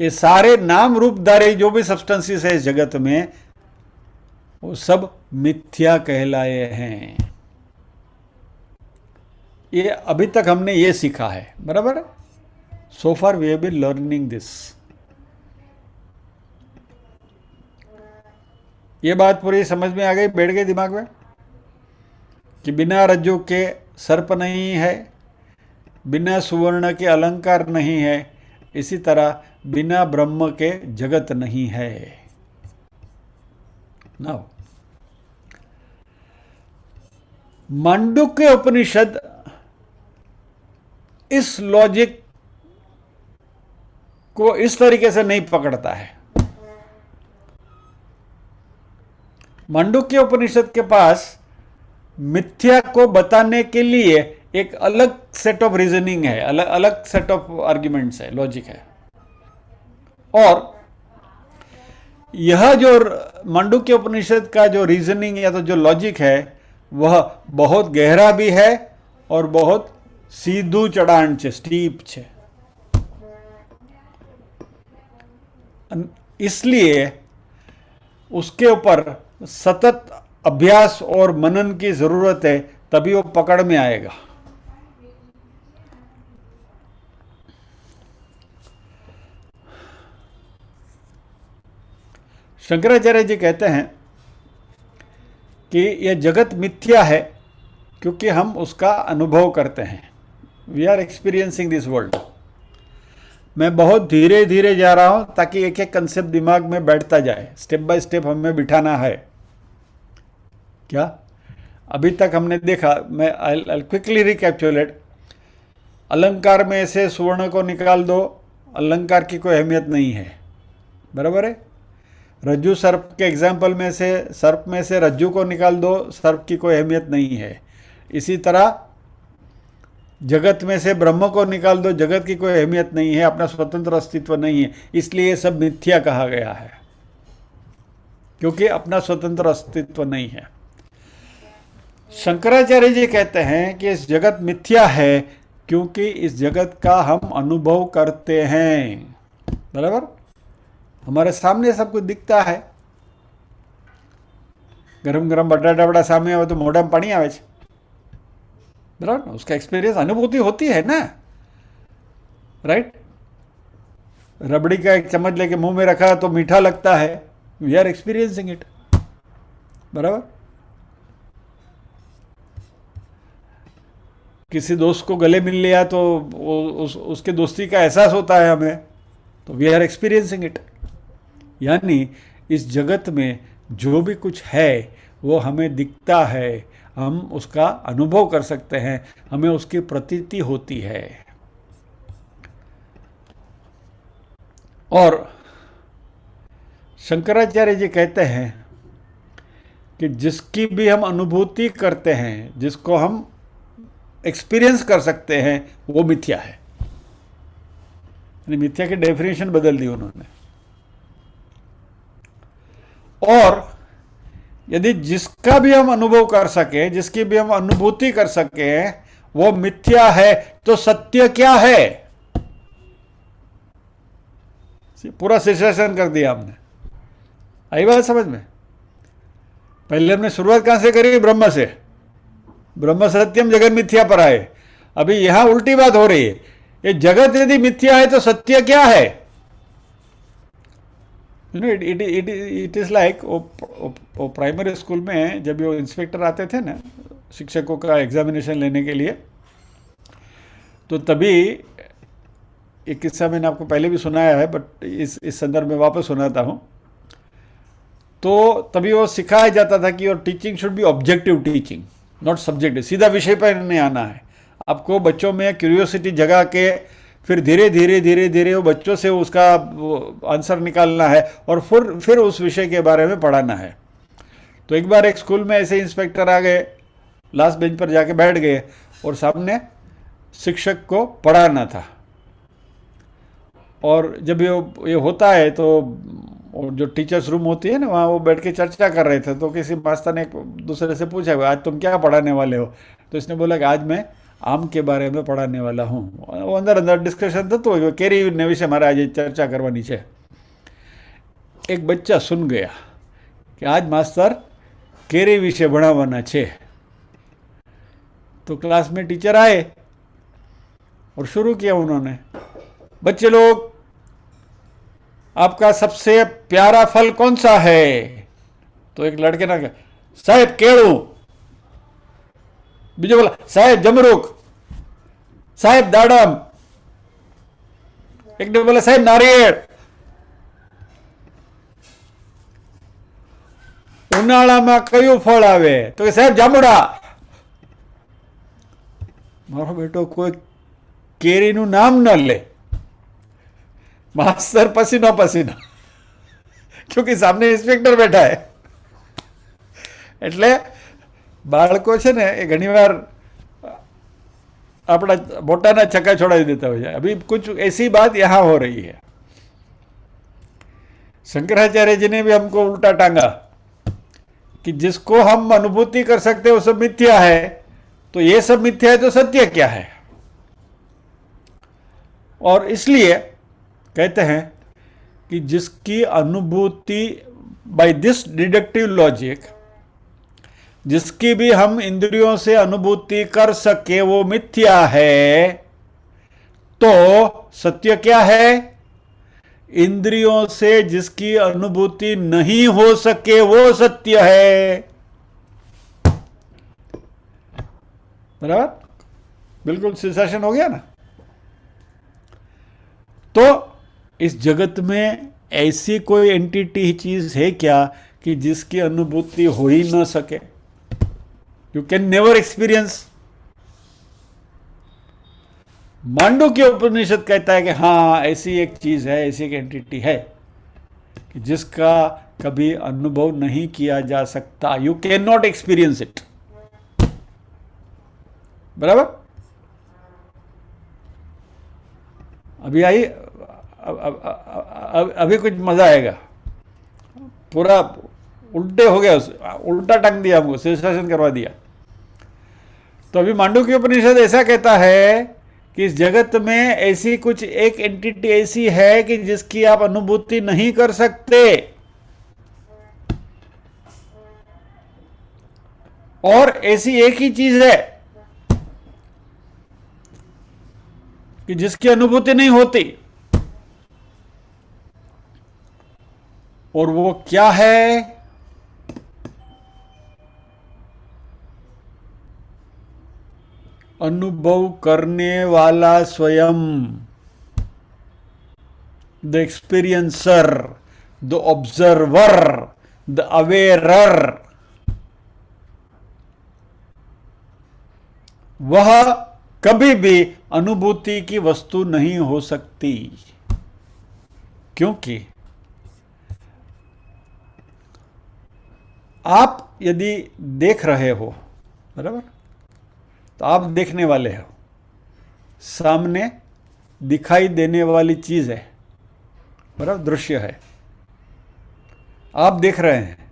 ये सारे नाम रूपधारी जो भी सब्सटेंसेस है इस जगत में, वो सब मिथ्या कहलाए हैं। ये अभी तक हमने ये सीखा है, बराबर है। So far we have been learning this. ये बात पूरी समझ में आ गई, बैठ गई दिमाग में, कि बिना रज्जु के सर्प नहीं है, बिना सुवर्ण के अलंकार नहीं है, इसी तरह बिना ब्रह्म के जगत नहीं है। नाउ मांडुक्य उपनिषद इस लॉजिक को इस तरीके से नहीं पकड़ता है। मांडुक्य उपनिषद के पास मिथ्या को बताने के लिए एक अलग सेट ऑफ रीजनिंग है, अलग अलग सेट ऑफ आर्ग्यूमेंट्स है, लॉजिक है। और यह जो मांडुक्य उपनिषद का जो रीजनिंग या तो जो लॉजिक है वह बहुत गहरा भी है और बहुत सीधू चढ़ान छे, स्टीप छे। इसलिए उसके ऊपर सतत अभ्यास और मनन की जरूरत है, तभी वो पकड़ में आएगा। शंकराचार्य जी कहते हैं कि यह जगत मिथ्या है क्योंकि हम उसका अनुभव करते हैं। We are experiencing this world. मैं बहुत धीरे धीरे जा रहा हूं ताकि एक एक कंसेप्ट दिमाग में बैठता जाए। स्टेप बाय स्टेप हमें बिठाना है। क्या अभी तक हमने देखा, मैं आई क्विकली रिकैप्चुलेट। अलंकार में से सुवर्ण को निकाल दो, अलंकार की कोई अहमियत नहीं है, बराबर है। रज्जु सर्प के एग्जाम्पल में से सर्प में से रज्जु को निकाल दो, सर्प की कोई अहमियत नहीं है। इसी तरह जगत में से ब्रह्म को निकाल दो, जगत की कोई अहमियत नहीं है, अपना स्वतंत्र अस्तित्व नहीं है। इसलिए ये सब मिथ्या कहा गया है, क्योंकि अपना स्वतंत्र अस्तित्व नहीं है। शंकराचार्य जी कहते हैं कि इस जगत मिथ्या है क्योंकि इस जगत का हम अनुभव करते हैं, बराबर। हमारे सामने सब कुछ दिखता है। गरम गरम बटाटा बड़ा सामने आवे तो मोढ़ा में पानी आवे छे, बराबर। उसका एक्सपीरियंस, अनुभूति होती है ना, राइट। रबड़ी का एक चम्मच लेके मुंह में रखा तो मीठा लगता है। वी आर एक्सपीरियंसिंग इट, बराबर। किसी दोस्त को गले मिल लिया तो उसके दोस्ती का एहसास होता है हमें, तो वी आर एक्सपीरियंसिंग इट। यानी इस जगत में जो भी कुछ है वो हमें दिखता है, हम उसका अनुभव कर सकते हैं, हमें उसकी प्रतीति होती है। और शंकराचार्य जी कहते हैं कि जिसकी भी हम अनुभूति करते हैं, जिसको हम एक्सपीरियंस कर सकते हैं, वो मिथ्या है। मिथ्या की डेफिनेशन बदल दी उन्होंने। और यदि जिसका भी हम अनुभव कर सके, जिसकी भी हम अनुभूति कर सके, वो मिथ्या है, तो सत्य क्या है? पूरा शीर्षासन कर दिया हमने। आई बात समझ में? पहले हमने शुरुआत कहां से करी? ब्रह्म से। ब्रह्म सत्यम जगत मिथ्या पर आए। अभी यहां उल्टी बात हो रही है। ये जगत यदि मिथ्या है तो सत्य क्या है? इट इज लाइक वो प्राइमरी स्कूल में जब वो इंस्पेक्टर आते थे ना शिक्षकों का एग्जामिनेशन लेने के लिए, तो तभी एक किस्सा मैंने आपको पहले भी सुनाया है, बट इस संदर्भ में वापस सुनाता हूँ। तो तभी वो सिखाया जाता था कि your teaching should be objective teaching, not subjective. सीधा विषय पर नहीं आना है, आपको बच्चों में क्यूरियोसिटी जगा के फिर धीरे धीरे धीरे धीरे वो बच्चों से उसका आंसर निकालना है और फिर उस विषय के बारे में पढ़ाना है। तो एक बार एक स्कूल में ऐसे इंस्पेक्टर आ गए, लास्ट बेंच पर जाके बैठ गए और सामने शिक्षक को पढ़ाना था। और जब ये होता है तो जो टीचर्स रूम होती है ना, वहाँ वो बैठ के चर्चा कर रहे थे। तो किसी मास्टर ने एक दूसरे से पूछा, आज तुम क्या पढ़ाने वाले हो? तो इसने बोला कि आज मैं आम के बारे में पढ़ाने वाला हूँ। वो अंदर अंदर डिस्कशन था, तो केरी ने विषय मारे आज चर्चा करवानी है। एक बच्चा सुन गया कि आज मास्टर केरी विषय भणाववाना छे। तो क्लास में टीचर आए और शुरू किया उन्होंने, बच्चे लोग आपका सबसे प्यारा फल कौन सा है? तो एक लड़के ने कहा, साहेब केळू। बीजो बोला, साहेब जमरूक। साहेब दाडम। एक ने बोला, साहेब नारिયેળ। ઉનાળામાં કયું ફળ આવે? તો કે સાહેબ જાંબુડા। મારો બેટો કોઈ કેરીનું નામ ન લે। मास्टर पसीना पसीना, क्योंकि सामने इंस्पेक्टर बैठा है। એટલે બાળકો છે ને એ ઘણીવાર આપણા મોટાના ચક્કા છોડાવી દેતા હોય છે। अभी कुछ ऐसी बात यहाँ हो रही है। शंकराचार्य जी ने भी हमको उल्टा टांगा कि जिसको हम अनुभूति कर सकते हैं वो सब मिथ्या है, तो ये सब मिथ्या है तो सत्य क्या है? और इसलिए कहते हैं कि जिसकी अनुभूति बाय दिस डिडक्टिव लॉजिक, जिसकी भी हम इंद्रियों से अनुभूति कर सके वो मिथ्या है, तो सत्य क्या है? इंद्रियों से जिसकी अनुभूति नहीं हो सके वो सत्य है। बराबर? बिल्कुल सेशन हो गया ना? तो इस जगत में ऐसी कोई एंटिटी चीज है क्या कि जिसकी अनुभूति हो ही ना सके? You can never experience. Mandukya Upanishad कहता है कि हाँ ऐसी एक चीज है, ऐसी एक एंटिटी है कि जिसका कभी अनुभव नहीं किया जा सकता। You can not experience it. बराबर? अभी आई, अभी कुछ मजा आएगा। पूरा उल्टे हो गया, उल्टा टंग दिया हमको, सेशन करवा दिया। तो अभी मांडुक्य उपनिषद ऐसा कहता है कि इस जगत में ऐसी कुछ एक एंटिटी ऐसी है कि जिसकी आप अनुभूति नहीं कर सकते, और ऐसी एक ही चीज है कि जिसकी अनुभूति नहीं होती। और वो क्या है? अनुभव करने वाला स्वयं, the experiencer, the observer, the awarer. वह कभी भी अनुभूति की वस्तु नहीं हो सकती, क्योंकि आप यदि देख रहे हो, बराबर, तो आप देखने वाले हो, सामने दिखाई देने वाली चीज है, बराबर, दृश्य है, आप देख रहे हैं।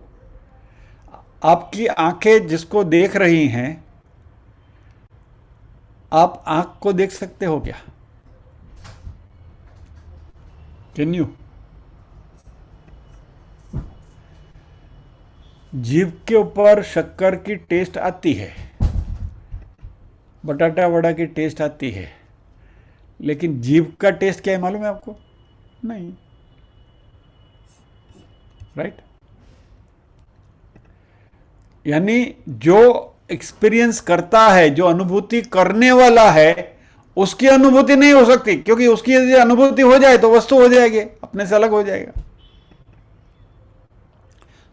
आपकी आंखें जिसको देख रही हैं, आप आंख को देख सकते हो क्या? Can you? जीभ के ऊपर शक्कर की टेस्ट आती है, बटाटा वड़ा की टेस्ट आती है, लेकिन जीभ का टेस्ट क्या है मालूम है आपको? नहीं। राइट? यानी जो एक्सपीरियंस करता है, जो अनुभूति करने वाला है, उसकी अनुभूति नहीं हो सकती, क्योंकि उसकी यदि अनुभूति हो जाए तो वस्तु हो जाएगी, अपने से अलग हो जाएगा।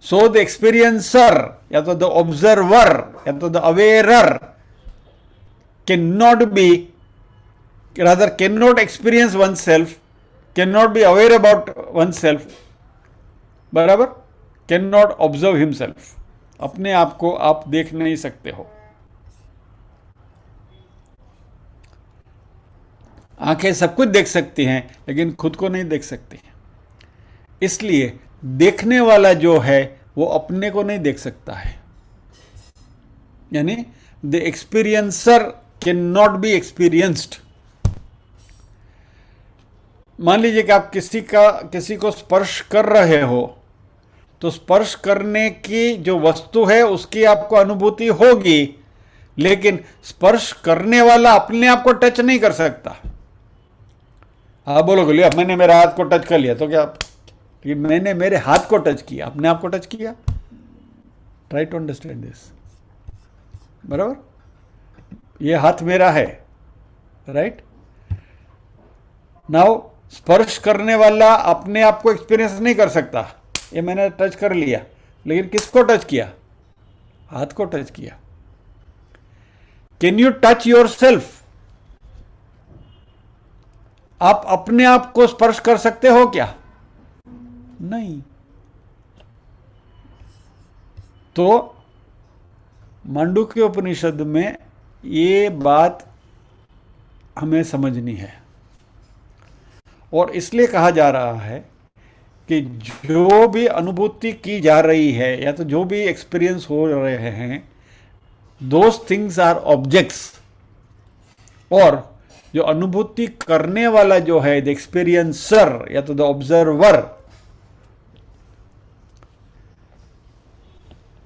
सो द एक्सपीरियंसर या तो द ऑब्जर्वर या तो the aware can not be, rather cannot experience oneself, cannot be aware about oneself, बराबर, cannot observe himself, अपने आप को आप देख नहीं सकते हो। आंखें सब कुछ देख सकती हैं लेकिन खुद को नहीं देख सकती। इसलिए देखने वाला जो है वो अपने को नहीं देख सकता है, यानी the experiencer can not be experienced. मान लीजिए कि आप किसी को स्पर्श कर रहे हो, तो स्पर्श करने की जो वस्तु है उसकी आपको अनुभूति होगी, लेकिन स्पर्श करने वाला अपने आप को टच नहीं कर सकता। हाँ बोलोगे, लिया मैंने मेरे हाथ को टच कर लिया, तो क्या कि मैंने मेरे हाथ को टच किया, अपने आप को टच किया? ट्राई टू अंडरस्टैंड दिस, बराबर। ये हाथ मेरा है, राइट। नाउ स्पर्श करने वाला अपने आप को एक्सपीरियंस नहीं कर सकता, ये मैंने टच कर लिया, लेकिन किसको टच किया? हाथ को टच किया। Can you touch your self? आप अपने आप को स्पर्श कर सकते हो क्या? नहीं। तो मांडुक्य उपनिषद में ये बात हमें समझनी है, और इसलिए कहा जा रहा है कि जो भी अनुभूति की जा रही है या तो जो भी एक्सपीरियंस हो रहे हैं, दोज थिंग्स आर ऑब्जेक्ट्स, और जो अनुभूति करने वाला जो है द एक्सपीरियंसर या तो द ऑब्जर्वर।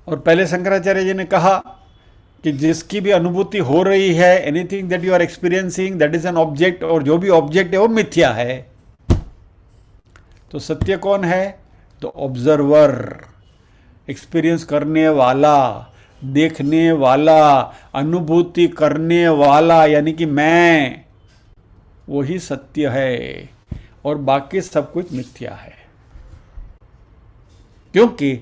और पहले शंकराचार्य जी ने कहा कि जिसकी भी अनुभूति हो रही है, anything that you are experiencing that is an object, और जो भी ऑब्जेक्ट है वो मिथ्या है। तो सत्य कौन है? तो ऑब्जर्वर, एक्सपीरियंस करने वाला, देखने वाला, अनुभूति करने वाला, यानी कि मैं, वही सत्य है, और बाकी सब कुछ मिथ्या है। क्योंकि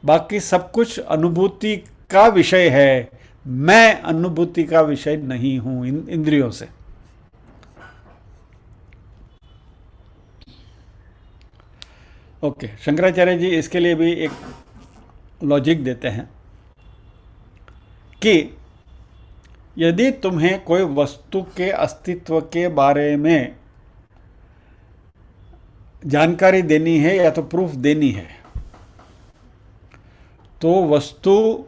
बाकी सब कुछ अनुभूति का विषय है, मैं अनुभूति का विषय नहीं हूं इंद्रियों से। ओके, शंकराचार्य जी इसके लिए भी एक लॉजिक देते हैं कि यदि तुम्हें कोई वस्तु के अस्तित्व के बारे में जानकारी देनी है या तो प्रूफ देनी है, तो वस्तु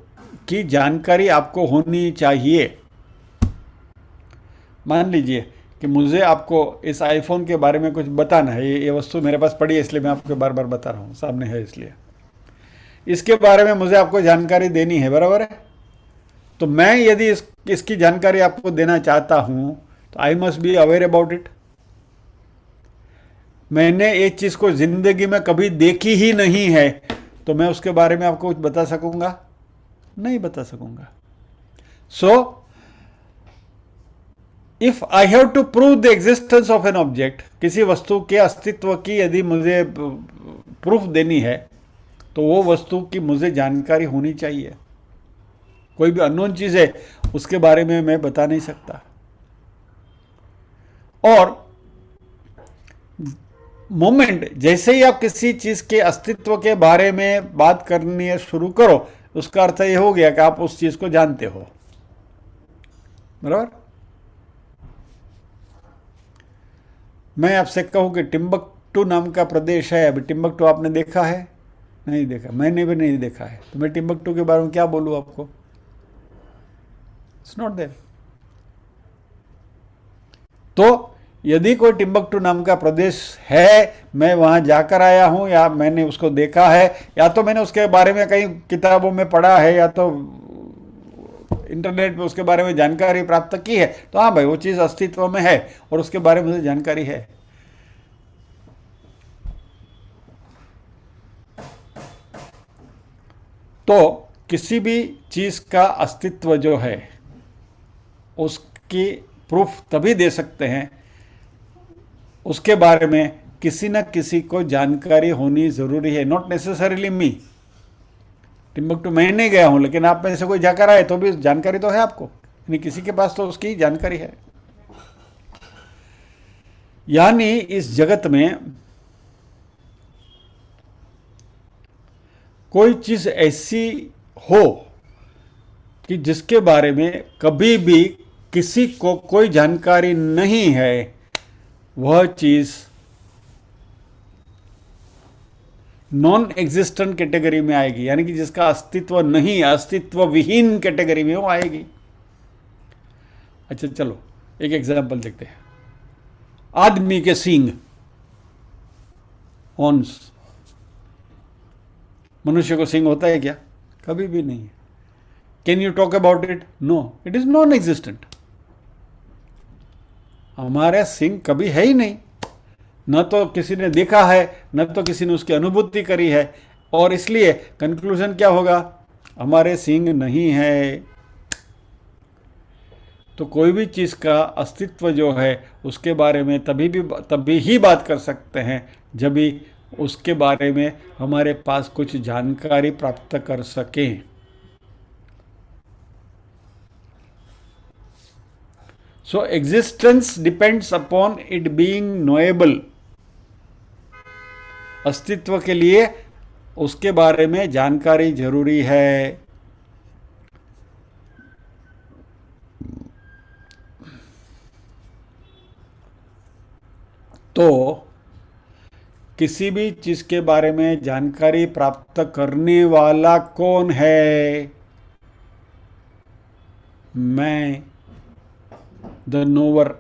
की जानकारी आपको होनी चाहिए। मान लीजिए कि मुझे आपको इस आईफोन के बारे में कुछ बताना है, ये वस्तु मेरे पास पड़ी है इसलिए मैं आपको बार बार बता रहा हूँ, सामने है इसलिए। इसके बारे में मुझे आपको जानकारी देनी है, बराबर है। तो मैं यदि इसकी जानकारी आपको देना चाहता हूँ तो I must be aware about it. मैंने एक चीज़ को जिंदगी में कभी देखी ही नहीं है, तो मैं उसके बारे में आपको कुछ बता सकूंगा? नहीं बता सकूंगा। So if I have to prove the existence of an object, किसी वस्तु के अस्तित्व की यदि मुझे प्रूफ देनी है, तो वो वस्तु की मुझे जानकारी होनी चाहिए। कोई भी अननोन चीज है उसके बारे में मैं बता नहीं सकता। और मोमेंट जैसे ही आप किसी चीज के अस्तित्व के बारे में बात करनी शुरू करो, उसका अर्थ यह हो गया कि आप उस चीज को जानते हो, बराबर। मैं आपसे कहूं कि टिम्बकटू नाम का प्रदेश है, अभी टिम्बकटू आपने देखा है? नहीं देखा, मैंने भी नहीं देखा है, तो मैं टिम्बकटू के बारे में क्या बोलूं आपको? It's not there. तो यदि कोई टिम्बकटू नाम का प्रदेश है, मैं वहां जाकर आया हूं, या मैंने उसको देखा है, या तो मैंने उसके बारे में कई किताबों में पढ़ा है, या तो इंटरनेट पे उसके बारे में जानकारी प्राप्त की है, तो हाँ भाई वो चीज़ अस्तित्व में है और उसके बारे में मुझे जानकारी है। तो किसी भी चीज़ का अस्तित्व जो है उसकी प्रूफ तभी दे सकते हैं, उसके बारे में किसी न किसी को जानकारी होनी ज़रूरी है। नॉट नेसेसरीली मी, टिम्बकटू मैं नहीं गया हूँ, लेकिन आप में से कोई जाकर आए तो भी जानकारी तो है आपको, यानी किसी के पास तो उसकी जानकारी है। यानी इस जगत में कोई चीज़ ऐसी हो कि जिसके बारे में कभी भी किसी को कोई जानकारी नहीं है, वह चीज़ नॉन एग्जिस्टेंट कैटेगरी में आएगी, यानी कि जिसका अस्तित्व नहीं, अस्तित्व विहीन कैटेगरी में वो आएगी। अच्छा चलो एक एग्जांपल देखते हैं। आदमी के सींग, हॉर्न्स, मनुष्य को सींग होता है क्या? कभी भी नहीं है। Can you talk about it? No, it is non existent. हमारा सींग कभी है ही नहीं, न तो किसी ने देखा है, न तो किसी ने उसकी अनुभूति करी है, और इसलिए कंक्लूजन क्या होगा? हमारे सींग नहीं है। तो कोई भी चीज़ का अस्तित्व जो है उसके बारे में तभी ही बात कर सकते हैं जब भी उसके बारे में हमारे पास कुछ जानकारी प्राप्त कर सकें। So existence depends upon it being knowable. अस्तित्व के लिए उसके बारे में जानकारी जरूरी है। तो किसी भी चीज के बारे में जानकारी प्राप्त करने वाला कौन है? मैं, the knower.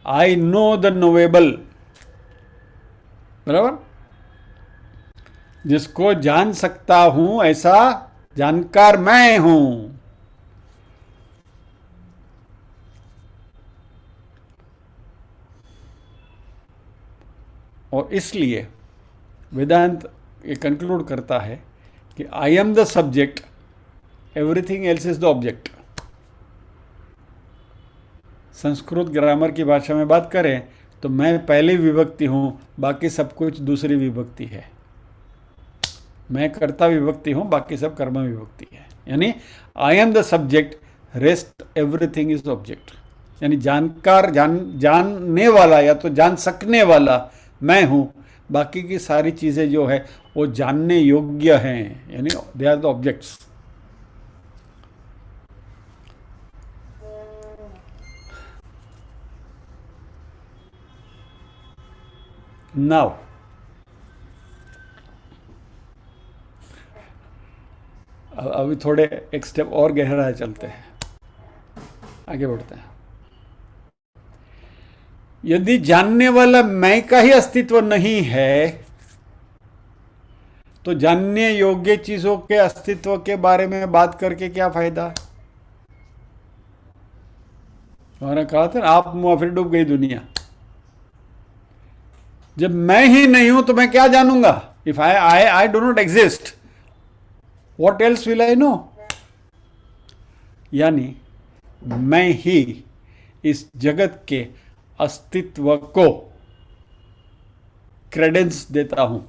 I know the knowable, बराबर? जिसको जान सकता हूं ऐसा जानकार मैं हूं। और इसलिए वेदांत ये कंक्लूड करता है कि I am the subject, everything else is the object. Sanskrit grammar की भाषा में बात करें तो मैं पहली विभक्ति हूं, बाकी सब कुछ दूसरी विभक्ति है। मैं कर्ता विभक्ति हूं, बाकी सब कर्म विभक्ति है। यानी I am the subject, rest everything is object. यानी जानकार, जानने वाला या तो जान सकने वाला मैं हूं, बाकी की सारी चीजें जो है वो जानने योग्य हैं, यानी they are the objects. Now अभी थोड़े एक स्टेप और गहरा चलते हैं, आगे बढ़ते हैं। यदि जानने वाला मैं का ही अस्तित्व नहीं है तो जानने योग्य चीजों के अस्तित्व के बारे में बात करके क्या फायदा? उन्होंने कहा था आप मुआ फिर डूब गई दुनिया। जब मैं ही नहीं हूं तो मैं क्या जानूंगा? If I do not exist, what else will I know? यानी मैं ही इस जगत के अस्तित्व को क्रेडेंस देता हूं।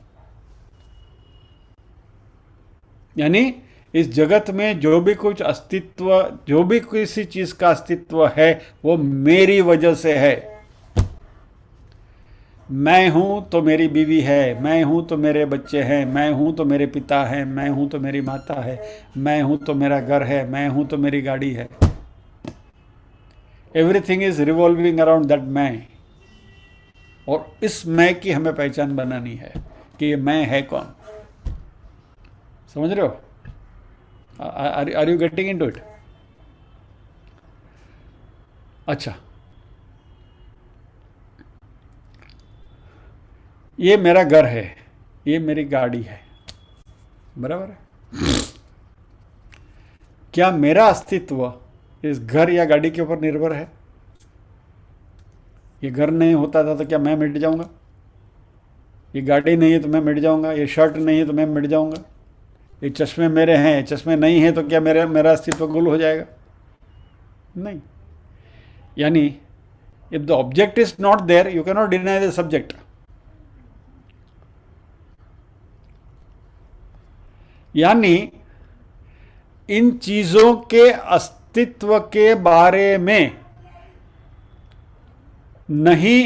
यानी इस जगत में जो भी कुछ अस्तित्व, जो भी किसी चीज का अस्तित्व है वो मेरी वजह से है। मैं हूं तो मेरी बीवी है, मैं हूं तो मेरे बच्चे हैं, मैं हूं तो मेरे पिता हैं, मैं हूं तो मेरी माता है, मैं हूं तो मेरा घर है, मैं हूं तो मेरी गाड़ी है। Everything is revolving around that मैं। और इस मैं की हमें पहचान बनानी है कि ये मैं है कौन। समझ रहे हो? Are you getting into it? अच्छा, ये मेरा घर है, ये मेरी गाड़ी है, बराबर है? क्या मेरा अस्तित्व इस घर या गाड़ी के ऊपर निर्भर है? ये घर नहीं होता था तो क्या मैं मिट जाऊंगा? ये गाड़ी नहीं है तो मैं मिट जाऊंगा? ये शर्ट नहीं है तो मैं मिट जाऊंगा? ये चश्मे मेरे हैं, चश्मे नहीं है तो क्या मेरा अस्तित्व गुल हो जाएगा? नहीं। यानी if the object is not there, you cannot deny the subject. यानी इन चीजों के अस्तित्व के बारे में नहीं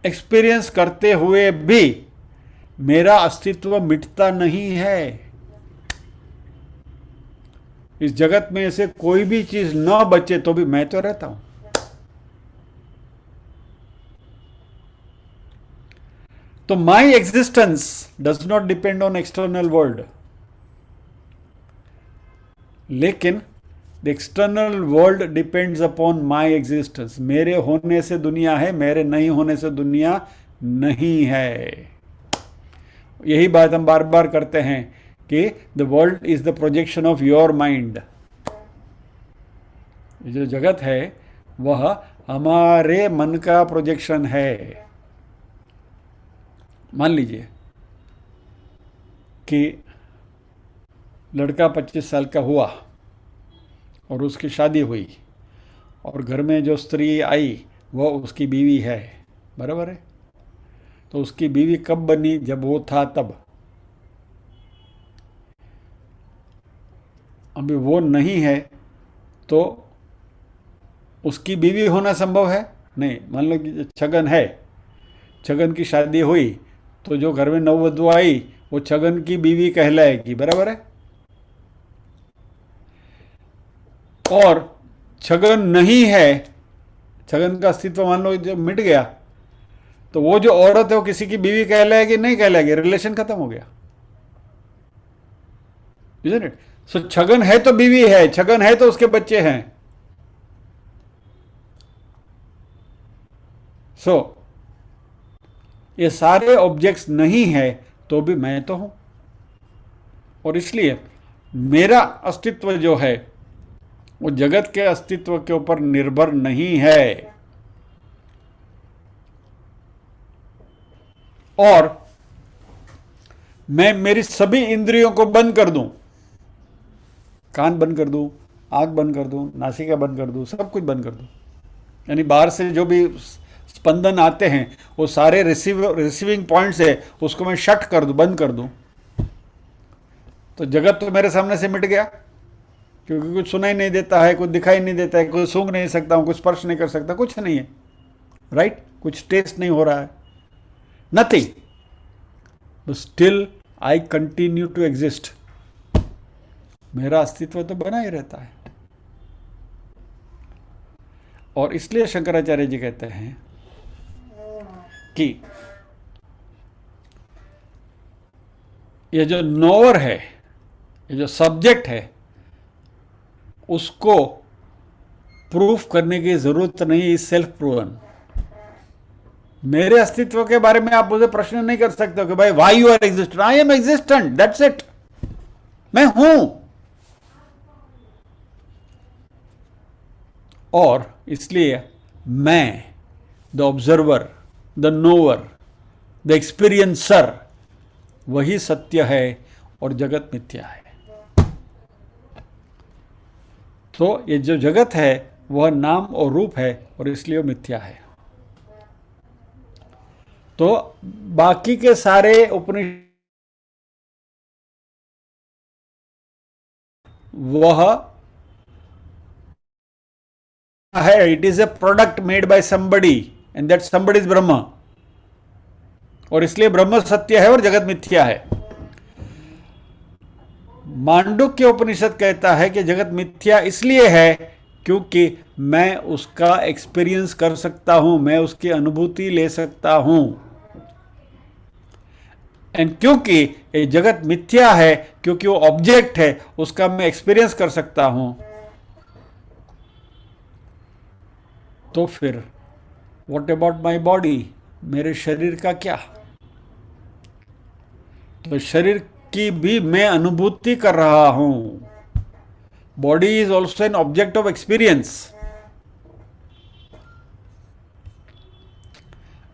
एक्सपीरियंस करते हुए भी मेरा अस्तित्व मिटता नहीं है। इस जगत में से कोई भी चीज न बचे तो भी मैं तो रहता हूं। तो my existence does not depend on external world, लेकिन the external world depends upon my existence. मेरे होने से दुनिया है, मेरे नहीं होने से दुनिया नहीं है। यही बात हम बार बार करते हैं कि the world is the projection of your mind. जो जगत है वह हमारे मन का प्रोजेक्शन है। मान लीजिए कि लड़का 25 साल का हुआ और उसकी शादी हुई और घर में जो स्त्री आई वह उसकी बीवी है, बराबर है। तो उसकी बीवी कब बनी? जब वो था तब। अभी वो नहीं है तो उसकी बीवी होना संभव है नहीं। मान लो कि छगन है, छगन की शादी हुई तो जो घर में नववधु आई वो छगन की बीवी कहलाएगी, बराबर है। और छगन नहीं है, छगन का अस्तित्व मान लो जो मिट गया तो वो जो औरत है वो किसी की बीवी कहलाएगी नहीं कहलाएगी? रिलेशन खत्म हो गया, isn't it? सो छगन है तो बीवी है, छगन है तो उसके बच्चे हैं। सो ये सारे ऑब्जेक्ट्स नहीं है तो भी मैं तो हूं। और इसलिए मेरा अस्तित्व जो है वो जगत के अस्तित्व के ऊपर निर्भर नहीं है। और मैं मेरी सभी इंद्रियों को बंद कर दूं, कान बंद कर दूं, आंख बंद कर दूं, नासिका बंद कर दूं, सब कुछ बंद कर दूं, यानी बाहर से जो भी स्पंदन आते हैं वो सारे रिसीविंग पॉइंट्स है उसको मैं शट कर दूं, बंद कर दूं, तो जगत तो मेरे सामने से मिट गया। क्योंकि कुछ सुनाई नहीं देता है, कुछ दिखाई नहीं देता है, कुछ सूंघ नहीं सकता हूं, कुछ स्पर्श नहीं कर सकता, कुछ नहीं है, राइट? कुछ टेस्ट नहीं हो रहा है, nothing, but still I continue to exist. मेरा अस्तित्व तो बना ही रहता है। और इसलिए शंकराचार्य जी कहते हैं कि ये जो नोअर है, ये जो सब्जेक्ट है, उसको प्रूफ करने की जरूरत नहीं, इज सेल्फ प्रूवन। मेरे अस्तित्व के बारे में आप मुझे प्रश्न नहीं कर सकते हो कि भाई why you are existent. I am existent, that's it, मैं हूं। और इसलिए मैं, the observer, the knower, the experiencer, वही सत्य है और जगत मिथ्या है। तो ये जो जगत है वह नाम और रूप है और इसलिए मिथ्या है। तो बाकी के सारे उपनिषद वह है, it is a product made by somebody and that somebody is ब्रह्म। और इसलिए ब्रह्म सत्य है और जगत मिथ्या है। मांडुक्य उपनिषद कहता है कि जगत मिथ्या इसलिए है क्योंकि मैं उसका एक्सपीरियंस कर सकता हूं, मैं उसकी अनुभूति ले सकता हूं। एंड क्योंकि ये जगत मिथ्या है, क्योंकि वो ऑब्जेक्ट है, उसका मैं एक्सपीरियंस कर सकता हूं, तो फिर व्हाट अबाउट माई बॉडी, मेरे शरीर का क्या? तो शरीर की भी मैं अनुभूति कर रहा हूं। Body is also an object of experience.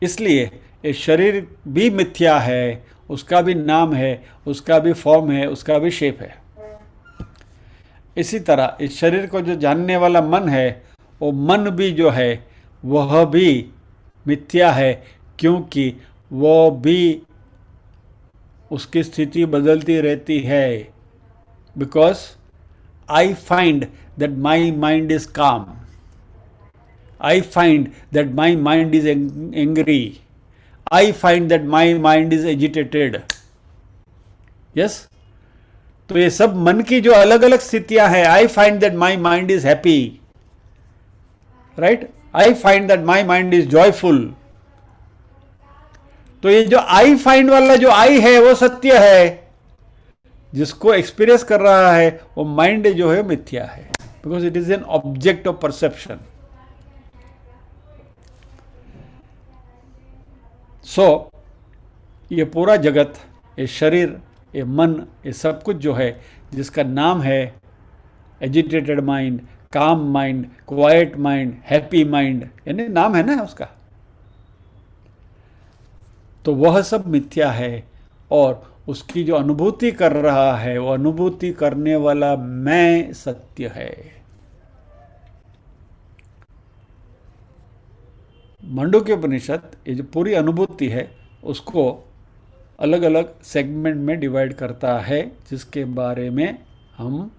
इसलिए ये शरीर भी मिथ्या है, उसका भी नाम है, उसका भी फॉर्म है, उसका भी शेप है। इसी तरह इस शरीर को जो जानने वाला मन है वो मन भी जो है वह भी मिथ्या है, क्योंकि वो भी उसकी स्थिति बदलती रहती है। Because I find that my mind is काम, I find that my mind is angry. I find that my mind is agitated. Yes? तो ये सब मन की जो अलग अलग स्थितियां हैं, I find that my mind is happy. Right? I find that my mind is joyful. तो ये जो I find वाला जो I है वो सत्य है, जिसको एक्सपीरियंस कर रहा है वो माइंड जो है मिथ्या है, because it is an object of perception. So ये पूरा जगत, ये शरीर, ये मन, ये सब कुछ जो है जिसका नाम है एजिटेटेड माइंड, काम mind, quite mind, happy mind, यानी नाम है ना उसका, तो वह सब मिथ्या है। और उसकी जो अनुभूति कर रहा है वो अनुभूति करने वाला मैं सत्य है। मांडुक्य उपनिषद ये जो पूरी अनुभूति है उसको अलग अलग सेगमेंट में डिवाइड करता है, जिसके बारे में हम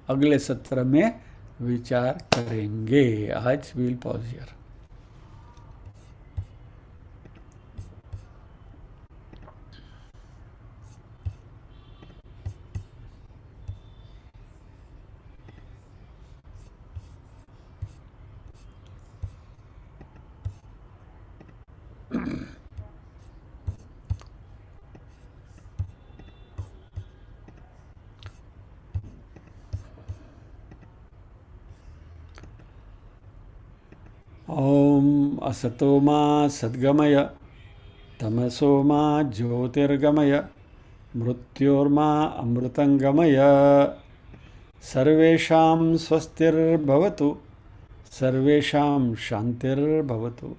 अगले सत्र में विचार करेंगे। आज वील पॉज हियर। ओम असतो मा सद्गमय, तमसो मा ज्योतिर्गमय, मृत्योर्मा अमृतंगमय। सर्वेषां स्वस्तिर्भवतु, सर्वेषां शान्तिर्भवतु,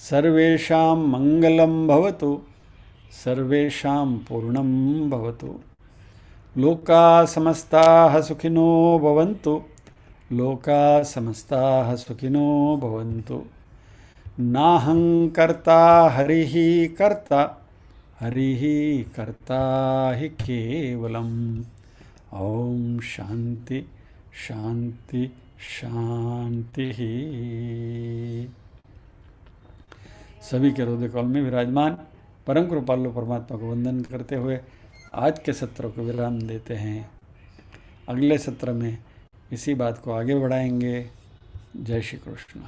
सर्वेषां मंगलं भवतु, सर्वेषां पूर्णं भवतु। लोकाः समस्ताः सुखिनो भवन्तु, लोकाः समस्ताः सुखिनो भवन्तु। नाहं कर्ता हरिः कर्ता, हरिः कर्ता हि केवलम्। ओम शांति शांति शांति। सभी के हृदय कमल में विराजमान परम कृपालु परमात्मा को वंदन करते हुए आज के सत्र को विराम देते हैं। अगले सत्र में इसी बात को आगे बढ़ाएंगे। जय श्री कृष्ण।